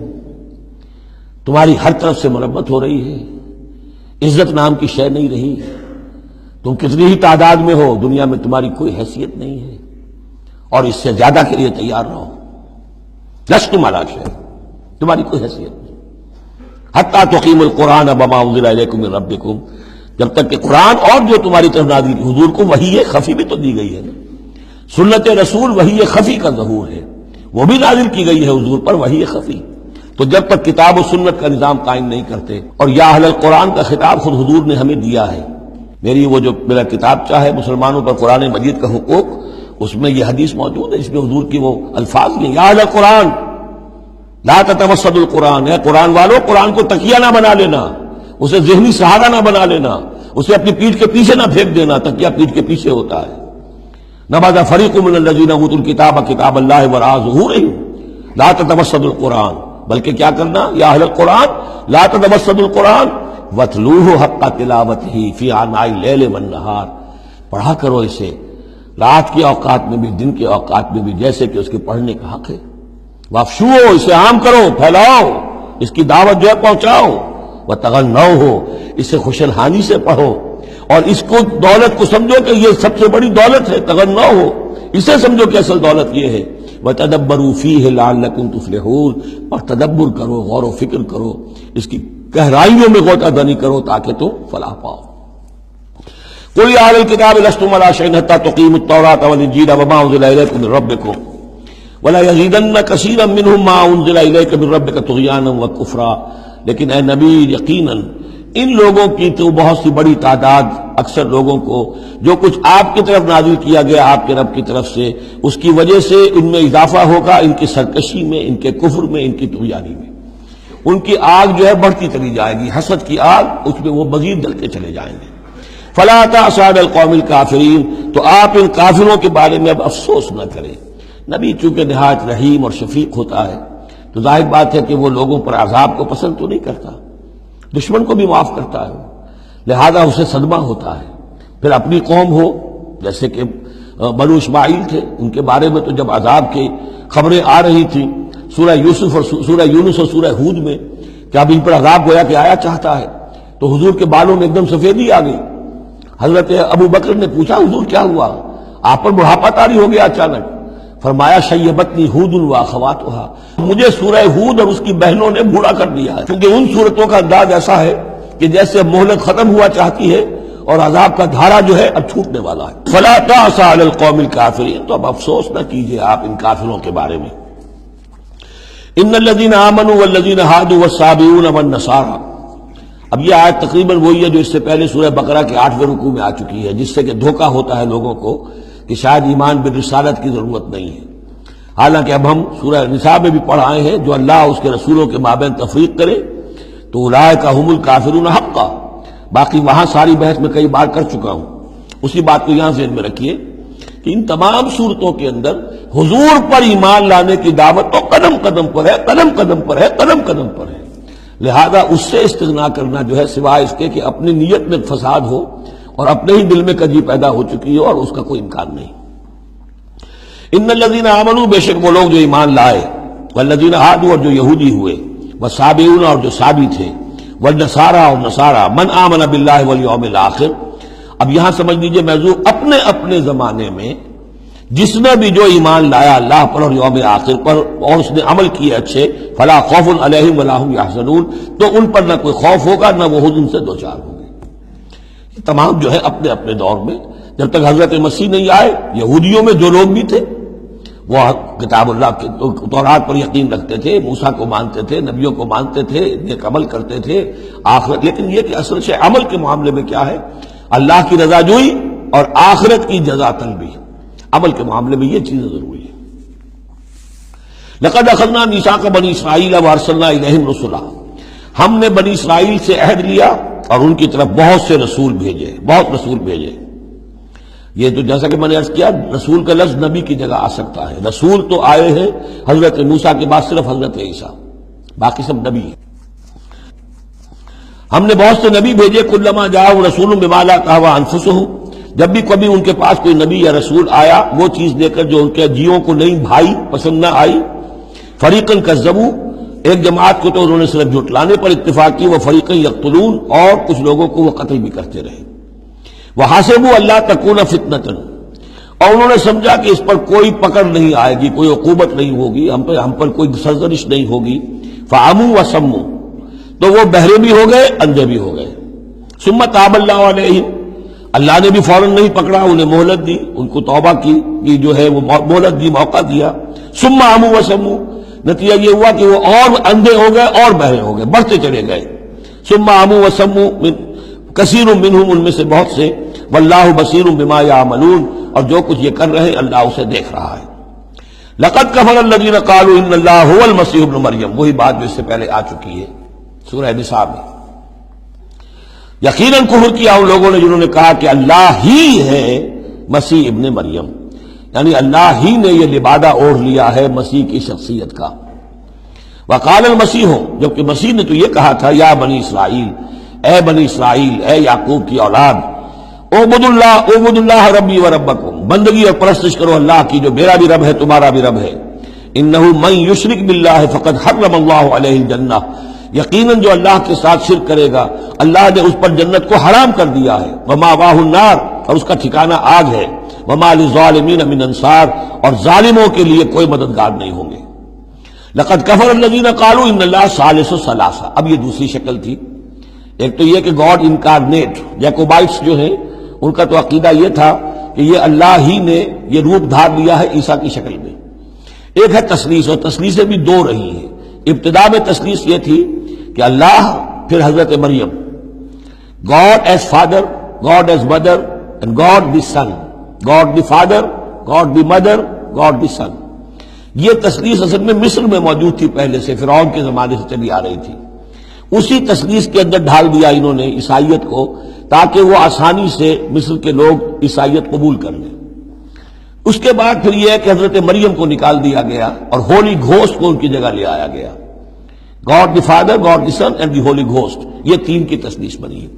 تمہاری ہر طرف سے مرمت ہو رہی ہے، عزت نام کی شے نہیں رہی، تم کتنی ہی تعداد میں ہو، دنیا میں تمہاری کوئی حیثیت نہیں ہے، اور اس سے زیادہ کے لیے تیار رہو، لستم علی شیء، تمہاری کوئی حیثیت نہیں، حتی تقیموا القرآن بما انزل الیکم من ربکم، جب تک کہ قرآن اور جو تمہاری طرف نازل کی، حضور کو وحی خفی بھی تو دی گئی ہے نا، سنت رسول وحی خفی کا ظہور ہے، وہ بھی نازل کی گئی ہے حضور پر وحی خفی، تو جب تک کتاب و سنت کا نظام قائم نہیں کرتے، اور یا اہل القرآن کا خطاب خود حضور نے ہمیں دیا ہے، میرا کتاب چاہے مسلمانوں پر قرآن مجید کا حقوق، اس میں یہ حدیث موجود ہے، اس میں حضور کی وہ الفاظ ہیں، یا اہل القرآن لا تتوسدوا القرآن، اے قرآن والوں، قرآن کو تکیہ نہ بنا لینا، اسے ذہنی سہارا نہ بنا لینا، اسے اپنی پیٹھ کے پیچھے نہ پھینک دینا، تکیہ پیٹھ کے پیچھے ہوتا ہے، نبذ فریق من الذین اوتوا الکتاب کتاب اللہ وراء ظہورہم لا تتوسدوا القرآن، بلکہ کیا کرنا، یا اہل القرآن لا تتوسدوا القرآن واتلوہ حق تلاوتہ فی آناء اللیل والنہار، پڑھا کرو اسے رات کے اوقات میں بھی دن کے اوقات میں بھی جیسے کہ اس کے پڑھنے کا حق ہے، وافشوہ، اسے عام کرو، پھیلاؤ، اس کی دعوت جو ہے پہنچاؤ، وتغنوہ، اسے خوشنہانی سے پڑھو، اور اس کو دولت کو سمجھو کہ یہ سب سے بڑی دولت ہے، تغنوہ، اسے سمجھو کہ اصل دولت یہ ہے، وتدبروا فیہ لعلکم تفلحون، اور تدبر کرو، غور و فکر کرو، اس کی گہرائیوں میں غوطہ دانی کرو تاکہ تم فلاح پاؤ۔ قل یا اہل الکتاب لستم علی شیء حتی تقیموا التوراۃ والانجیل وما انزل الیکم من ربکم ولا یزیدن کثیرا منہم ما انزل الیک من ربک طغیانا وکفرا، لیکن اے نبی یقیناً ان لوگوں کی تو بہت سی بڑی تعداد، اکثر لوگوں کو جو کچھ آپ کی طرف نازل کیا گیا آپ کے رب کی طرف سے، اس کی وجہ سے ان میں اضافہ ہوگا، ان کی سرکشی میں، ان کے کفر میں، ان کی طغیانی میں، ان کی آگ جو ہے بڑھتی چلی جائے گی، حسد کی آگ، اس میں وہ مزید جلتے چلے جائیں گے۔ فلا تأس علی القوم الکافرین، تو آپ ان کافروں کے بارے میں اب افسوس نہ کریں۔ نبی چونکہ نہایت رحیم اور شفیق ہوتا ہے تو ظاہر بات ہے کہ وہ لوگوں پر عذاب کو پسند تو نہیں کرتا، دشمن کو بھی معاف کرتا ہے، لہذا اسے صدمہ ہوتا ہے۔ پھر اپنی قوم ہو، جیسے کہ بنو اسماعیل تھے، ان کے بارے میں تو جب عذاب کی خبریں آ رہی تھیں سورہ یوسف اور سورہ یونس اور سورہ ہود میں کہ اب ان پر عذاب گویا کہ آیا چاہتا ہے، تو حضور کے بالوں میں ایک دم سفیدی آ گئی۔ حضرت ابو بکر نے پوچھا حضور کیا ہوا، آپ پر بڑھاپا طاری ہو گیا اچانک؟ فرمایا شیبتنی ہود واخواتھا، مجھے سورہ ہود اور اس کی بہنوں نے بوڑھا کر دیا ہے، کیونکہ ان صورتوں کا انداز ایسا ہے کہ جیسے مہلت ختم ہوا چاہتی ہے اور عذاب کا دھارا جو ہے اب چھوٹنے والا ہے۔ فلا تأس علی القوم الکافرین، تو اب افسوس نہ کیجیے آپ ان کافروں کے بارے میں۔ ان الذین آمنوا والذین ہادوا والصابئون والنصارى، اب یہ آیت تقریباً وہی ہے جو اس سے پہلے سورہ بقرہ کے 8ویں رکوع میں آ چکی ہے، جس سے کہ دھوکہ ہوتا ہے لوگوں کو کہ شاید ایمان بالرسالت کی ضرورت نہیں ہے، حالانکہ اب ہم سورہ نساء میں بھی پڑھ آئے ہیں جو اللہ اس کے رسولوں کے مابین تفریق کرے تو اولئک ھم الکافرون حقا، باقی وہاں ساری بحث میں کئی بار کر چکا ہوں، اسی بات کو یہاں ذہن میں رکھیے کہ ان تمام صورتوں کے اندر حضور پر ایمان لانے کی دعوت تو قدم قدم پر ہے، قدم قدم پر ہے، قدم قدم پر ہے، لہذا اس سے استغنا کرنا جو ہے سوائے اس کے کہ اپنی نیت میں فساد ہو اور اپنے ہی دل میں کجی پیدا ہو چکی ہو، اور اس کا کوئی امکان نہیں۔ ان الذین آمنوا، بے شک وہ لوگ جو ایمان لائے، والذین ہادوا، اور جو یہودی ہوئے، والصابئون، اور جو صابی تھے، والنصارى، اور نصارى، من آمن باللہ والیوم الآخر، اب یہاں سمجھ لیجئے موضوع اپنے اپنے زمانے میں جس نے بھی جو ایمان لایا اللہ پر اور یوم آخر پر اور اس نے عمل کیے اچھے، فلا خوف علیہم ولا هم یحزنون، تو ان پر نہ کوئی خوف ہوگا نہ وہ حزن سے دوچار ہوں گے۔ یہ تمام جو ہے اپنے اپنے دور میں، جب تک حضرت مسیح نہیں آئے، یہودیوں میں جو لوگ بھی تھے وہ کتاب اللہ کے تورات پر یقین رکھتے تھے، موسیٰ کو مانتے تھے، نبیوں کو مانتے تھے، نیک عمل کرتے تھے آخرت، لیکن یہ کہ اصل سے عمل کے معاملے میں کیا ہے، اللہ کی رضا جوئی اور آخرت کی جزا طلبی، عمل کے معاملے میں یہ چیزیں ضروری ہیں۔ لقد اخذنا میثاق بنی اسرائیل وارسلنا الیہم رسلا، ہم نے بنی اسرائیل سے عہد لیا اور ان کی طرف بہت سے رسول بھیجے، بہت رسول بھیجے۔ یہ تو جیسا کہ میں نے عرض کیا، رسول کا لفظ نبی کی جگہ آ سکتا ہے، رسول تو آئے ہیں حضرت موسیٰ کے بعد صرف حضرت عیسیٰ، باقی سب نبی ہیں۔ ہم نے بہت سے نبی بھیجے، کلما جاء رسول بما لا تهوى انفسهم، جب بھی کبھی ان کے پاس کوئی نبی یا رسول آیا وہ چیز لے کر جو ان کے جیوں کو نہیں بھائی، پسند نہ آئی، فریقاً کذبوا، ایک جماعت کو تو انہوں نے صرف جھٹلانے پر اتفاق کی، وہ فریقاً یقتلون، اور کچھ لوگوں کو وہ قتل بھی کرتے رہے۔ وحسبوا اللہ تکون فتنۃ، اور انہوں نے سمجھا کہ اس پر کوئی پکڑ نہیں آئے گی، کوئی عقوبت نہیں ہوگی، ہم پر کوئی سرزنش نہیں ہوگی۔ فعموا وصموا، تو وہ بہرے بھی ہو گئے، اندھے بھی ہو گئے۔ ثم تاب اللہ علیہم، اللہ نے بھی فوراً نہیں پکڑا، انہیں مہلت دی، ان کو توبہ کی جو ہے وہ مہلت دی، موقع دیا۔ ثم عموا وصموا، نتیجہ یہ ہوا کہ وہ اور اندھے ہو گئے اور بہرے ہو گئے، بڑھتے چلے گئے۔ ثم عموا وصموا کثیر منہم، ان میں سے بہت سے، واللہ بصیر بما یعملون، اور جو کچھ یہ کر رہے ہیں اللہ اسے دیکھ رہا ہے۔ لقد کفر الذین قالوا ان اللہ هو المسیح ابن مریم، وہی بات جو اس سے پہلے آ چکی ہے سورہ نساء میں۔ یقیناً کفر کیا ان لوگوں نے جنہوں نے کہا کہ اللہ ہی ہے مسیح ابن مریم، یعنی اللہ ہی نے یہ لبادہ اوڑھ لیا ہے مسیح کی شخصیت کا۔ وقال المسیح، جبکہ مسیح نے تو یہ کہا تھا یا بنی اسرائیل، اے بنی اسرائیل، اے یعقوب کی اولاد، اعبدوا اللہ ربی و ربکم، بندگی اور پرستش کرو اللہ کی جو میرا بھی رب ہے تمہارا بھی رب ہے۔ انہ من یشرک باللہ فقد حرم اللہ علیہ الجنہ، یقیناً جو اللہ کے ساتھ شرک کرے گا اللہ نے اس پر جنت کو حرام کر دیا ہے۔ ومأواہ النار، اور اس کا ٹھکانہ آگ ہے۔ وما للظالمین من انصار، اور ظالموں کے لیے کوئی مددگار نہیں ہوں گے۔ لقد کفر الذین قالوا ان اللہ ثالث ثلاثہ، اب یہ دوسری شکل تھی۔ ایک تو یہ کہ گاڈ انکارنیٹ، جیکوبائٹس جو ہیں ان کا تو عقیدہ یہ تھا کہ یہ اللہ ہی نے یہ روپ دھار لیا ہے عیسیٰ کی شکل میں۔ ایک ہے تثلیث، اور تثلیثیں بھی دو رہی ہیں۔ ابتدا میں تثلیث یہ تھی کہ اللہ، پھر حضرت مریم، God as father, God as mother, and God the son, God the father, God the mother, God the son. یہ تثلیث اصل میں مصر میں موجود تھی پہلے سے، فرعون کے زمانے سے چلی آ رہی تھی۔ اسی تثلیث کے اندر ڈھال دیا انہوں نے عیسائیت کو، تاکہ وہ آسانی سے مصر کے لوگ عیسائیت قبول کر لیں۔ اس کے بعد پھر یہ ہے کہ حضرت مریم کو نکال دیا گیا اور ہولی گھوسٹ کو ان کی جگہ لے آیا گیا۔ God the father, God the Son and the Holy Ghost, یہ تین کی تثلیث بنی ہے۔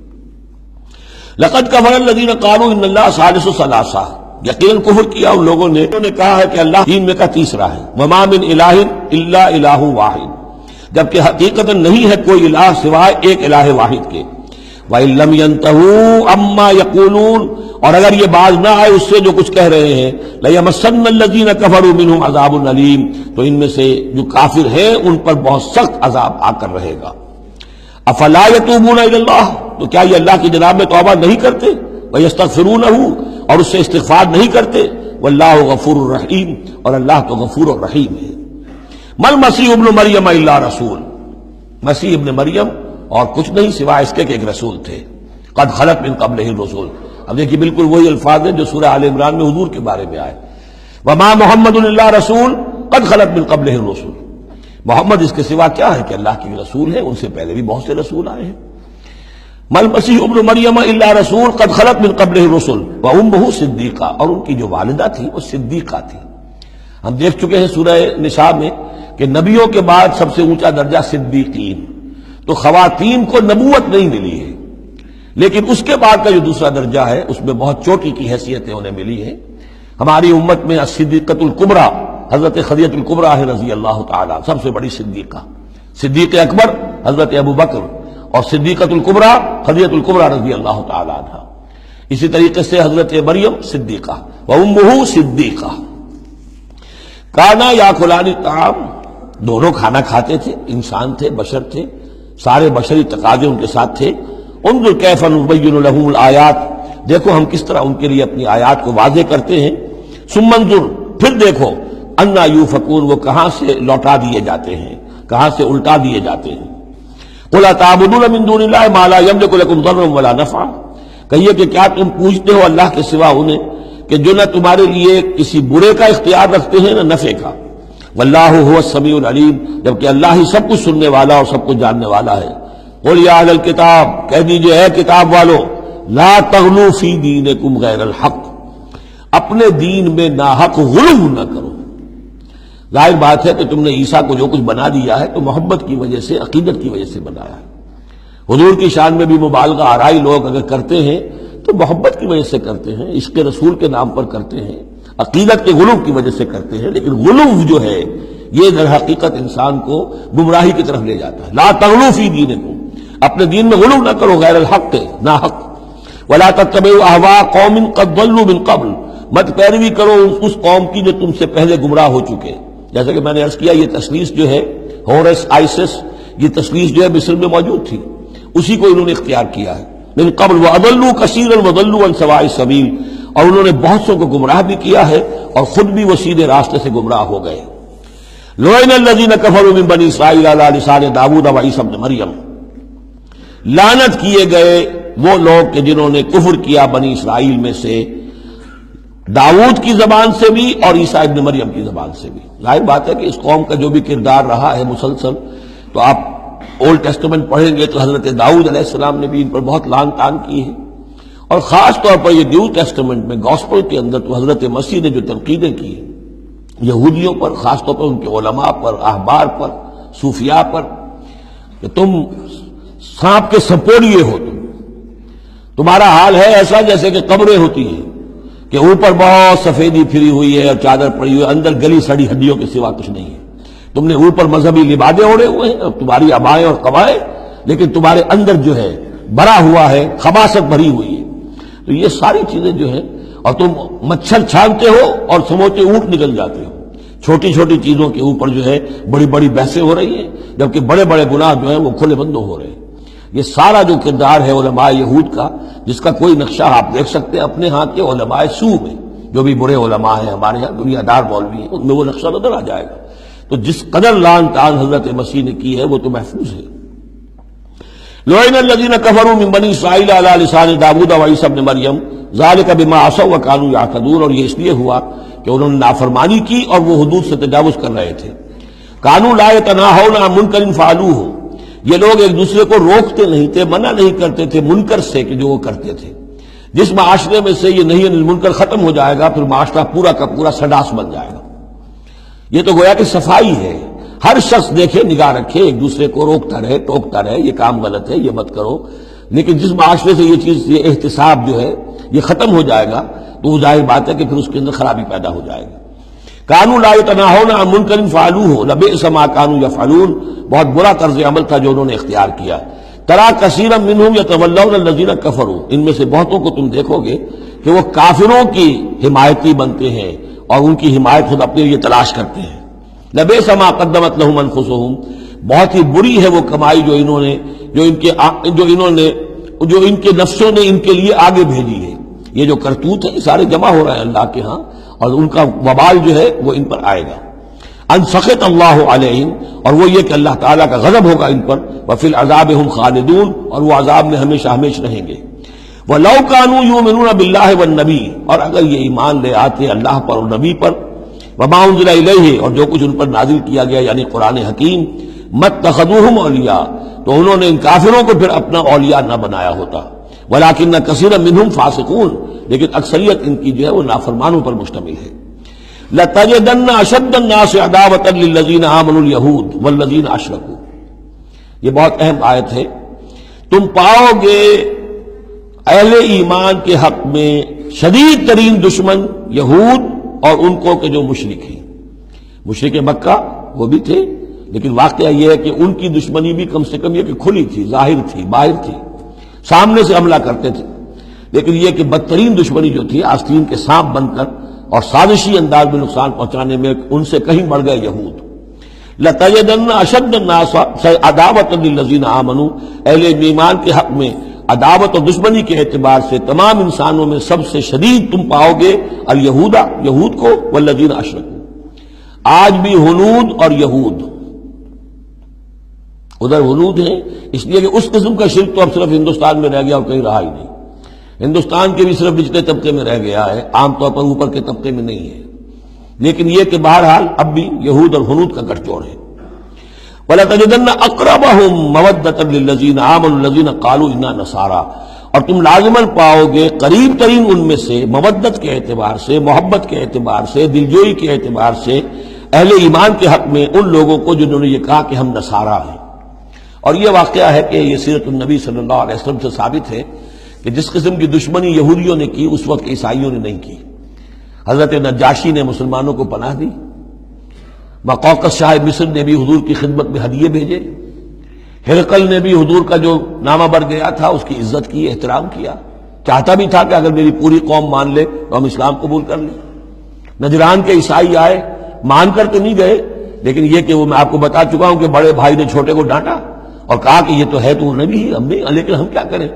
لقد کفر الذین قالوا ان اللہ ثالث ثلاثہ، یقیناً کفر کیا ان لوگوں نے انہوں نے کہا ہے کہ اللہ تین میں کا تیسرا ہے۔ وما من الہ الا الہ واحد، جبکہ حقیقتاً نہیں ہے کوئی الہ سوائے ایک الہ واحد کے۔ وَإِن لَّمْ يَنْتَهُوا عَمَّا يَقُولُونَ، اور اگر یہ باز نہ آئے اس سے جو کچھ کہہ رہے ہیں، لَيَمَسَّنَّ الَّذِينَ كَفَرُوا مِنْهُمْ عَذَابٌ أَلِيمٌ، تو ان میں سے جو کافر ہیں ان پر بہت سخت عذاب آ کر رہے گا۔ أَفَلَا يَتُوبُونَ إِلَى اللَّهِ، تو کیا یہ اللہ کی جناب میں توبہ نہیں کرتے؟ وَيَسْتَغْفِرُونَهُ، اور اس سے استغفار نہیں کرتے؟ وَاللَّهُ غَفُورٌ رَحِيمٌ، اور اللہ تو غفور اور رحیم ہے۔ مَا الْمَسِيحُ ابْنُ مَرْيَمَ إِلَّا رَسُولٌ، مسیح ابن مریم اور کچھ نہیں سوائے اس کے کہ ایک رسول تھے۔ قد خلت من قبلہ الرسل، اب دیکھیے بالکل وہی الفاظ ہیں جو سورہ آل عمران میں حضور کے بارے میں آئے۔ وما محمد الا رسول قد خلت من قبلہ الرسل، محمد اس کے سوا کیا ہے کہ اللہ کے رسول ہیں، ان سے پہلے بھی بہت سے رسول آئے ہیں۔ ما المسیح ابن مریم الا رسول قد خلت من قبلہ الرسل وامہ صدیقہ، اور ان کی جو والدہ تھی وہ صدیقہ تھی۔ ہم دیکھ چکے ہیں سورہ نساء میں کہ نبیوں کے بعد سب سے اونچا درجہ صدیقین، تو خواتین کو نبوت نہیں ملی ہے، لیکن اس کے بعد کا جو دوسرا درجہ ہے اس میں بہت چوٹی کی حیثیتیں انہیں ملی ہیں۔ ہماری امت میں الصدیقۃ الکبریٰ حضرت خدیجہ الکبریٰ رضی اللہ تعالی، سب سے بڑی صدیقہ۔ صدیق اکبر حضرت ابو بکر، اور صدیقۃ الکبریٰ خدیجہ الکبریٰ رضی اللہ تعالی عنہ۔ اسی طریقے سے حضرت مریم صدیقہ وامہ صدیقہ۔ کانا یاکلان الطعام، دونوں کھانا کھاتے تھے، انسان تھے، بشر تھے، سارے بشری تقاضے ان کے ساتھ تھے۔ انظر کیف نبین لہم الآیات، دیکھو ہم کس طرح ان کے لیے اپنی آیات کو واضح کرتے ہیں۔ ثم انظر، پھر دیکھو، انا یوفکون، وہ کہاں سے لوٹا دیے جاتے ہیں، کہاں سے الٹا دیے جاتے ہیں۔ قل اتعبدون من دون اللہ ما لا یملک لکم ضرا ولا نفعا، کہیے کہ کیا تم پوچھتے ہو اللہ کے سوا انہیں کہ جو نہ تمہارے لیے کسی برے کا اختیار رکھتے ہیں نہ نفع کا۔ واللہ هو السمیع العلیم، جبکہ اللہ ہی سب کچھ سننے والا اور سب کچھ جاننے والا ہے۔ قل یا اہل الکتاب، کہہ دیجئے اے کتاب والو، لا تغلوا فی دینکم غیر الحق، اپنے دین میں ناحق غلو نہ کرو۔ ظاہر بات ہے کہ تم نے عیسیٰ کو جو کچھ بنا دیا ہے تو محبت کی وجہ سے، عقیدت کی وجہ سے بنایا ہے۔ حضور کی شان میں بھی مبالغہ آرائی لوگ اگر کرتے ہیں تو تو محبت کی وجہ سے کرتے ہیں، عشق رسول کے نام پر کرتے ہیں، عقیدت کے غلو کی وجہ سے کرتے ہیں، لیکن غلو جو ہے یہ در حقیقت انسان کو گمراہی کی طرف لے جاتا ہے۔ لا تغلو فی دینکم، اپنے دین میں غلو نہ کرو غیر الحق نا حق، ولا تتبعوا اهواء قوم قد ضلوا من قبل، مت پیروی کرو اس قوم کی جو تم سے پہلے گمراہ ہو چکے۔ جیسا کہ میں نے عرض کیا یہ تثلیث جو ہے ہورس آئسس، یہ تثلیث جو ہے مصر میں موجود تھی، اسی کو انہوں نے اختیار کیا ہے من قبل، واضلوا كثيرا وضلوا عن سواء السبيل، اور انہوں نے بہت سو کو گمراہ بھی کیا ہے اور خود بھی وہ سیدھے راستے سے گمراہ ہو گئے۔ لعن الذين كفروا من بني اسرائيل على لسان داود وعيسى ابن مريم، لعنت کیے گئے وہ لوگ کہ جنہوں نے کفر کیا بنی اسرائیل میں سے داؤد کی زبان سے بھی اور عیسیٰ ابن مریم کی زبان سے بھی۔ ظاہر بات ہے کہ اس قوم کا جو بھی کردار رہا ہے مسلسل، تو آپ اولڈ ٹیسٹمنٹ پڑھیں گے تو حضرت داؤد علیہ السلام نے بھی ان پر بہت لعن طعن کی ہے، اور خاص طور پر یہ نیو ٹیسٹمنٹ میں گاسپل کے اندر تو حضرت مسیح نے جو تنقیدیں کی ہیں یہودیوں پر، خاص طور پر ان کے علماء پر، احبار پر، صوفیاء پر، کہ تم سانپ کے سپوڑیے ہو، تمہارا حال ہے ایسا جیسے کہ قبریں ہوتی ہیں کہ اوپر بہت سفیدی پھری ہوئی ہے اور چادر پڑی ہوئی ہے، اندر گلی سڑی ہڈیوں کے سوا کچھ نہیں ہے۔ تم نے اوپر مذہبی لبادے اوڑے ہوئے ہیں اور تمہاری ابائیں اور قبائیں، لیکن تمہارے اندر جو ہے بھرا ہوا ہے، خباثت بھری ہوئی ہے۔ تو یہ ساری چیزیں جو ہیں، اور تم مچھر چھانتے ہو اور سموچے اونٹ نکل جاتے ہو، چھوٹی چھوٹی چیزوں کے اوپر جو ہے بڑی بڑی بحثیں ہو رہی ہیں، جبکہ بڑے بڑے گناہ جو ہیں وہ کھلے بندوں ہو رہے ہیں۔ یہ سارا جو کردار ہے علماء یہود کا، جس کا کوئی نقشہ آپ دیکھ سکتے ہیں اپنے ہاں کے علماء سو میں، جو بھی برے علماء ہیں ہمارے یہاں دنیا دار مولوی ہیں، ان میں وہ نقشہ نظر آ جائے گا۔ تو جس قدر لعن طعن حضرت مسیح نے کی ہے وہ تو محفوظ ہے۔ لعن الذین کفروا من بنی اسرائیل علی لسان داود وعیسی ابن مریم ذلک بما عصوا وکانوا یعتدون، اور یہ اس لیے ہوا کہ انہوں نے نافرمانی کی اور وہ حدود سے تجاوز کر رہے تھے۔ کانوا لا یتناہون عن منکر فعلوہ، یہ لوگ ایک دوسرے کو روکتے نہیں تھے، منع نہیں کرتے تھے منکر سے کہ جو وہ کرتے تھے۔ جس معاشرے میں سے یہ نہیں عن المنکر ختم ہو جائے گا پھر معاشرہ پورا کا پورا سڈاس بن جائے گا۔ یہ تو گویا کہ صفائی ہے، ہر شخص دیکھے نگاہ رکھے، ایک دوسرے کو روکتا رہے ٹوکتا رہے، یہ کام غلط ہے یہ مت کرو۔ لیکن جس معاشرے سے یہ چیز، یہ احتساب جو ہے یہ ختم ہو جائے گا تو وہ ظاہر بات ہے کہ پھر اس کے اندر خرابی پیدا ہو جائے گی۔ کانوا لا یتناہون عن منکر فعلوہ لبئس ما کانوا یفعلون، بہت برا طرز عمل تھا جو انہوں نے اختیار کیا۔ ترا کثیرا منہم یتولون الذین کفروا، ان میں سے بہتوں کو تم دیکھو گے کہ وہ کافروں کی حمایتی بنتے ہیں اور ان کی حمایت خود اپنے لیے تلاش کرتے ہیں۔ لبئس ما قدمت لہم انفسہم، بہت ہی بری ہے وہ کمائی جو ان کے نفسوں نے ان کے لیے آگے بھیجی ہے۔ یہ جو کرتوت ہے سارے جمع ہو رہے ہیں اللہ کے ہاں، اور ان کا وبال جو ہے وہ ان پر آئے گا۔ ان سخط اللہ علیہم، اور وہ یہ کہ اللہ تعالیٰ کا غضب ہوگا ان پر، وفی العذاب ہم خالدون، اور وہ عذاب میں ہمیشہ ہمیشہ رہیں گے۔ وَلَوْ كَانُوا يُؤْمِنُونَ بِاللَّهِ وَالنَّبِيِّ، اور اگر یہ ایمان لے آتے اللہ پر اور نبی پر، وَمَا أُنزِلَ إِلَيْهِ، اور جو کچھ ان پر نازل کیا گیا یعنی قرآن حکیم، مَتَّخَذُوهُمْ أَوْلِيَاءَ، تو انہوں نے ان کافروں کو پھر اپنا اولیاء نہ بنایا ہوتا۔ وَلَكِنَّ كَثِيرًا مِّنْهُمْ فَاسِقُونَ، لیکن اکثریت ان کی جو ہے وہ نافرمانوں پر مشتمل ہے۔ لَتَجِدَنَّ أَشَدَّ النَّاسِ عَدَاوَةً لِلَّذِينَ آمَنُوا الْيَهُودَ وَالَّذِينَ أَشْرَكُوا، یہ بہت اہم آیت ہے۔ تم پاؤ گے اہل ایمان کے حق میں شدید ترین دشمن یہود اور ان کو کہ جو مشرک ہیں۔ مشرک مکہ وہ بھی تھے، لیکن واقعہ یہ ہے کہ ان کی دشمنی بھی کم سے کم یہ کہ کھلی تھی، ظاہر تھی، باہر تھی، سامنے سے حملہ کرتے تھے، لیکن یہ کہ بدترین دشمنی جو تھی آستین کے سانپ بن کر اور سازشی انداز میں نقصان پہنچانے میں ان سے کہیں بڑھ گئے یہود۔ لَتَجِدَنَّ أَشَدَّ النَّاسِ عَدَاوَةً لِلَّذِينَ آمَنُوا، اہل ایمان کے حق میں عداوت اور دشمنی کے اعتبار سے تمام انسانوں میں سب سے شدید تم پاؤ گے الیہود، یہود کو، والذین اشرکوا۔ آج بھی ہنود اور یہود، ادھر ہنود ہیں اس لیے کہ اس قسم کا شرک تو اب صرف ہندوستان میں رہ گیا اور کہیں رہا ہی نہیں۔ ہندوستان کے بھی صرف نچلے طبقے میں رہ گیا ہے، عام طور پر اوپر کے طبقے میں نہیں ہے، لیکن یہ کہ بہرحال اب بھی یہود اور ہنود کا گٹھ جوڑ ہے۔ وَلَتَجِدَنَّ أَقْرَبَهُمْ مَوَدَّةً لِلَّذِينَ آمَنُوا الَّذِينَ قَالُوا إِنَّا نَصَارَىٰ، اور تم لازماً پاؤ گے قریب ترین ان میں سے، مودت کے اعتبار سے، محبت کے اعتبار سے، دلجوئی کے اعتبار سے، اہل ایمان کے حق میں ان لوگوں کو جنہوں نے یہ کہا کہ ہم نصارہ ہیں۔ اور یہ واقعہ ہے کہ یہ سیرت النبی صلی اللہ علیہ وسلم سے ثابت ہے کہ جس قسم کی دشمنی یہودیوں نے کی اس وقت عیسائیوں نے نہیں کی۔ حضرت نجاشی نے مسلمانوں کو پناہ دی، مقوقس شاہ مصر نے بھی حضور کی خدمت میں ہدیے بھیجے، ہرقل نے بھی حضور کا جو نامہ بر گیا تھا اس کی عزت کی، احترام کیا، چاہتا بھی تھا کہ اگر میری پوری قوم مان لے تو ہم اسلام قبول کر لیں۔ نجران کے عیسائی آئے، مان کر تو نہیں گئے، لیکن یہ کہ وہ میں آپ کو بتا چکا ہوں کہ بڑے بھائی نے چھوٹے کو ڈانٹا اور کہا کہ یہ تو ہے تو نبی ہی، ہم نہیں، لیکن ہم کیا کریں،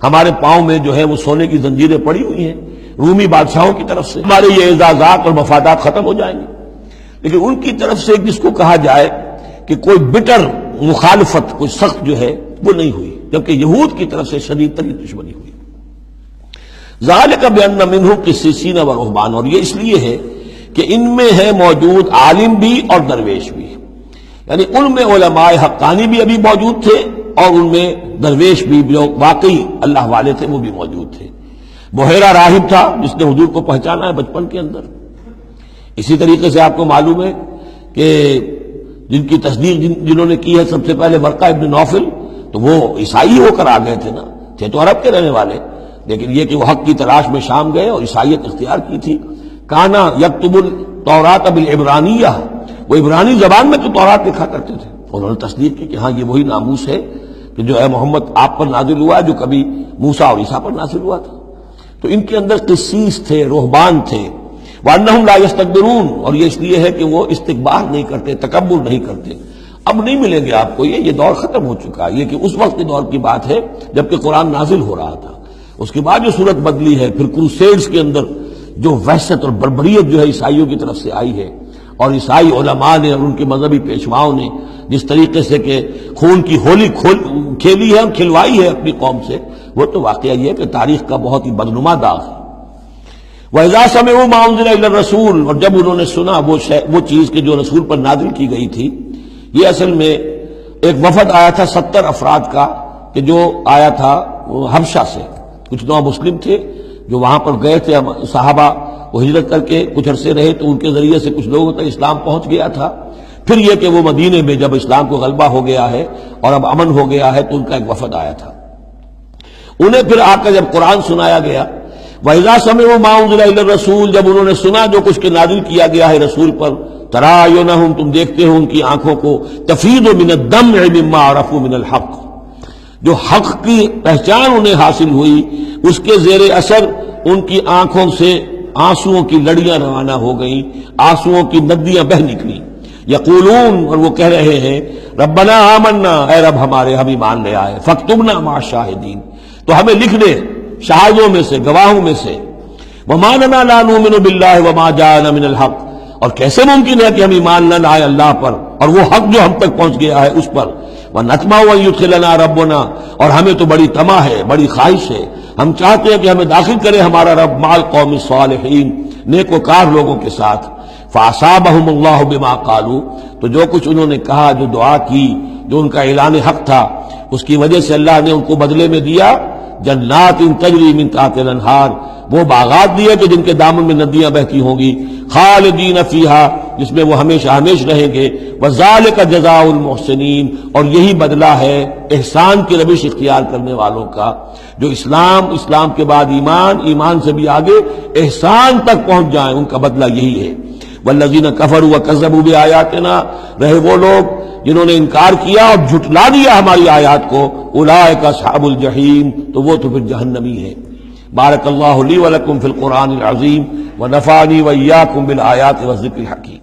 ہمارے پاؤں میں جو ہے وہ سونے کی زنجیریں پڑی ہوئی ہیں رومی بادشاہوں کی طرف سے، ہمارے یہ اعزازات اور مفادات ختم ہو جائیں گے۔ لیکن ان کی طرف سے جس کو کہا جائے کہ کوئی بٹر مخالفت، کوئی سخت جو ہے وہ نہیں ہوئی، جبکہ یہود کی طرف سے شدید ترین دشمنی ہوئی۔ ذالک بأن منہم قسیسین و رہبان، اور یہ اس لیے ہے کہ ان میں ہے موجود عالم بھی اور درویش بھی، یعنی ان میں علماء حقانی بھی ابھی موجود تھے اور ان میں درویش بھی جو واقعی اللہ والے تھے وہ بھی موجود تھے۔ بحیرہ راہب تھا جس نے حضور کو پہچانا ہے بچپن کے اندر۔ اسی طریقے سے آپ کو معلوم ہے کہ جن کی تصدیق جنہوں نے کی ہے سب سے پہلے ورقہ ابن نوفل، تو وہ عیسائی ہو کر آ گئے تھے نا، تھے تو عرب کے رہنے والے، لیکن یہ کہ وہ حق کی تلاش میں شام گئے اور عیسائیت اختیار کی تھی۔ کانا یکتب التوراۃ بالعبرانیہ، وہ عبرانی زبان میں تو تورات لکھا کرتے تھے، انہوں نے تصدیق کی کہ ہاں یہ وہی ناموس ہے کہ جو ہے محمد آپ پر نازل ہوا جو کبھی موسیٰ اور عیسیٰ پر نازل ہوا تھا۔ تو ان کے اندر قسیس تھے، رہبان تھے، وَأَنَّهُمْ لَا يَسْتَكْبِرُونَ، اور یہ اس لیے ہے کہ وہ استکبار نہیں کرتے، تکبر نہیں کرتے۔ اب نہیں ملیں گے آپ کو، یہ دور ختم ہو چکا ہے، یہ کہ اس وقت کے دور کی بات ہے جبکہ قرآن نازل ہو رہا تھا۔ اس کے بعد جو صورت بدلی ہے، پھر کروسیڈز کے اندر جو وحشت اور بربریت جو ہے عیسائیوں کی طرف سے آئی ہے، اور عیسائی علماء نے اور ان کے مذہبی پیشواؤں نے جس طریقے سے کہ خون کی ہولی کھیلی ہے اور کھلوائی ہے اپنی قوم سے، وہ تو واقعہ یہ ہے کہ تاریخ کا بہت ہی بدنما داغ ہے۔ وَإِذَا سَمِعُوا مَا أُنزِلَ إِلَى الرَّسُولِ، اور جب انہوں نے سنا وہ چیز کہ جو رسول پر نازل کی گئی تھی۔ یہ اصل میں ایک وفد آیا تھا 70 افراد کا کہ جو آیا تھا حبشہ سے، کچھ نو مسلم تھے جو وہاں پر گئے تھے، صحابہ وہ ہجرت کر کے کچھ عرصے رہے تو ان کے ذریعے سے کچھ لوگوں تک اسلام پہنچ گیا تھا۔ پھر یہ کہ وہ مدینے میں جب اسلام کو غلبہ ہو گیا ہے اور اب امن ہو گیا ہے تو ان کا ایک وفد آیا تھا۔ انہیں پھر آ کر جب قرآن سنایا گیا، وَإِذَا سَمِعُوا مَا أُنزِلَ إِلَى الرَّسُولِ، جب انہوں نے سنا جو کچھ کے نازل کیا گیا ہے رسول پر، تَرَىٰ أَعْيُنَهُمْ، تم دیکھتے ہو ان کی آنکھوں کو، تَفِيضُ مِنَ الدَّمْعِ مِمَّا عَرَفُوا مِنَ الْحَقِّ، جو حق کی پہچان انہیں حاصل ہوئی اس کے زیر اثر ان کی آنکھوں سے آنسوؤں کی لڑیاں روانہ ہو گئیں، آنسوؤں کی ندیاں بہہ نکلی۔ یقولون، اور وہ کہہ رہے ہیں، ربنا آمنا، اے رب ہمارے ہم ایمان لے آئے، فاکتبنا مع الشاہدین، تو ہمیں لکھ دے شاہدوں میں سے، گواہوں میں سے۔ وما لنا لا نؤمن باللہ وما جاءنا من الحق، اور کیسے ممکن ہے کہ ہم ایمان نہ لائیں اللہ پر اور وہ حق جو ہم تک پہنچ گیا ہے اس پر۔ وَنَطْمَعُ أَن يُدْخِلَنَا رَبُّنَا، اور ہمیں تو بڑی طمع ہے، بڑی خواہش ہے، ہم چاہتے ہیں کہ ہمیں داخل کرے ہمارا رب مع القوم الصالحین، نیک وکار لوگوں کے ساتھ۔ فَأَصَابَهُمُ اللَّهُ بِمَا قَالُوا، تو جو کچھ انہوں نے کہا، جو دعا کی، جو ان کا اعلان حق تھا، اس کی وجہ سے اللہ نے ان کو بدلے میں دیا جنات تجری من تحتها الانہار، وہ باغات دیے کہ جن کے دامن میں ندیاں بہتی ہوں گی، خالدین فیہا، جس میں وہ ہمیشہ ہمیشہ رہیں گے، وذالک جزاء المحسنین، اور یہی بدلہ ہے احسان کی روش اختیار کرنے والوں کا، جو اسلام کے بعد ایمان سے بھی آگے احسان تک پہنچ جائیں، ان کا بدلہ یہی ہے۔ والذین کفروا وکذبوا بآیاتنا، رہے وہ لوگ جنہوں نے انکار کیا اور جھٹلا دیا ہماری آیات کو، اولئک اصحاب الجحیم، تو وہ تو پھر جہنمی ہے۔ بارک اللہ لی ولکم فی القرآن العظیم ونفعنی وإیاکم بالآیات والذکر الحکیم۔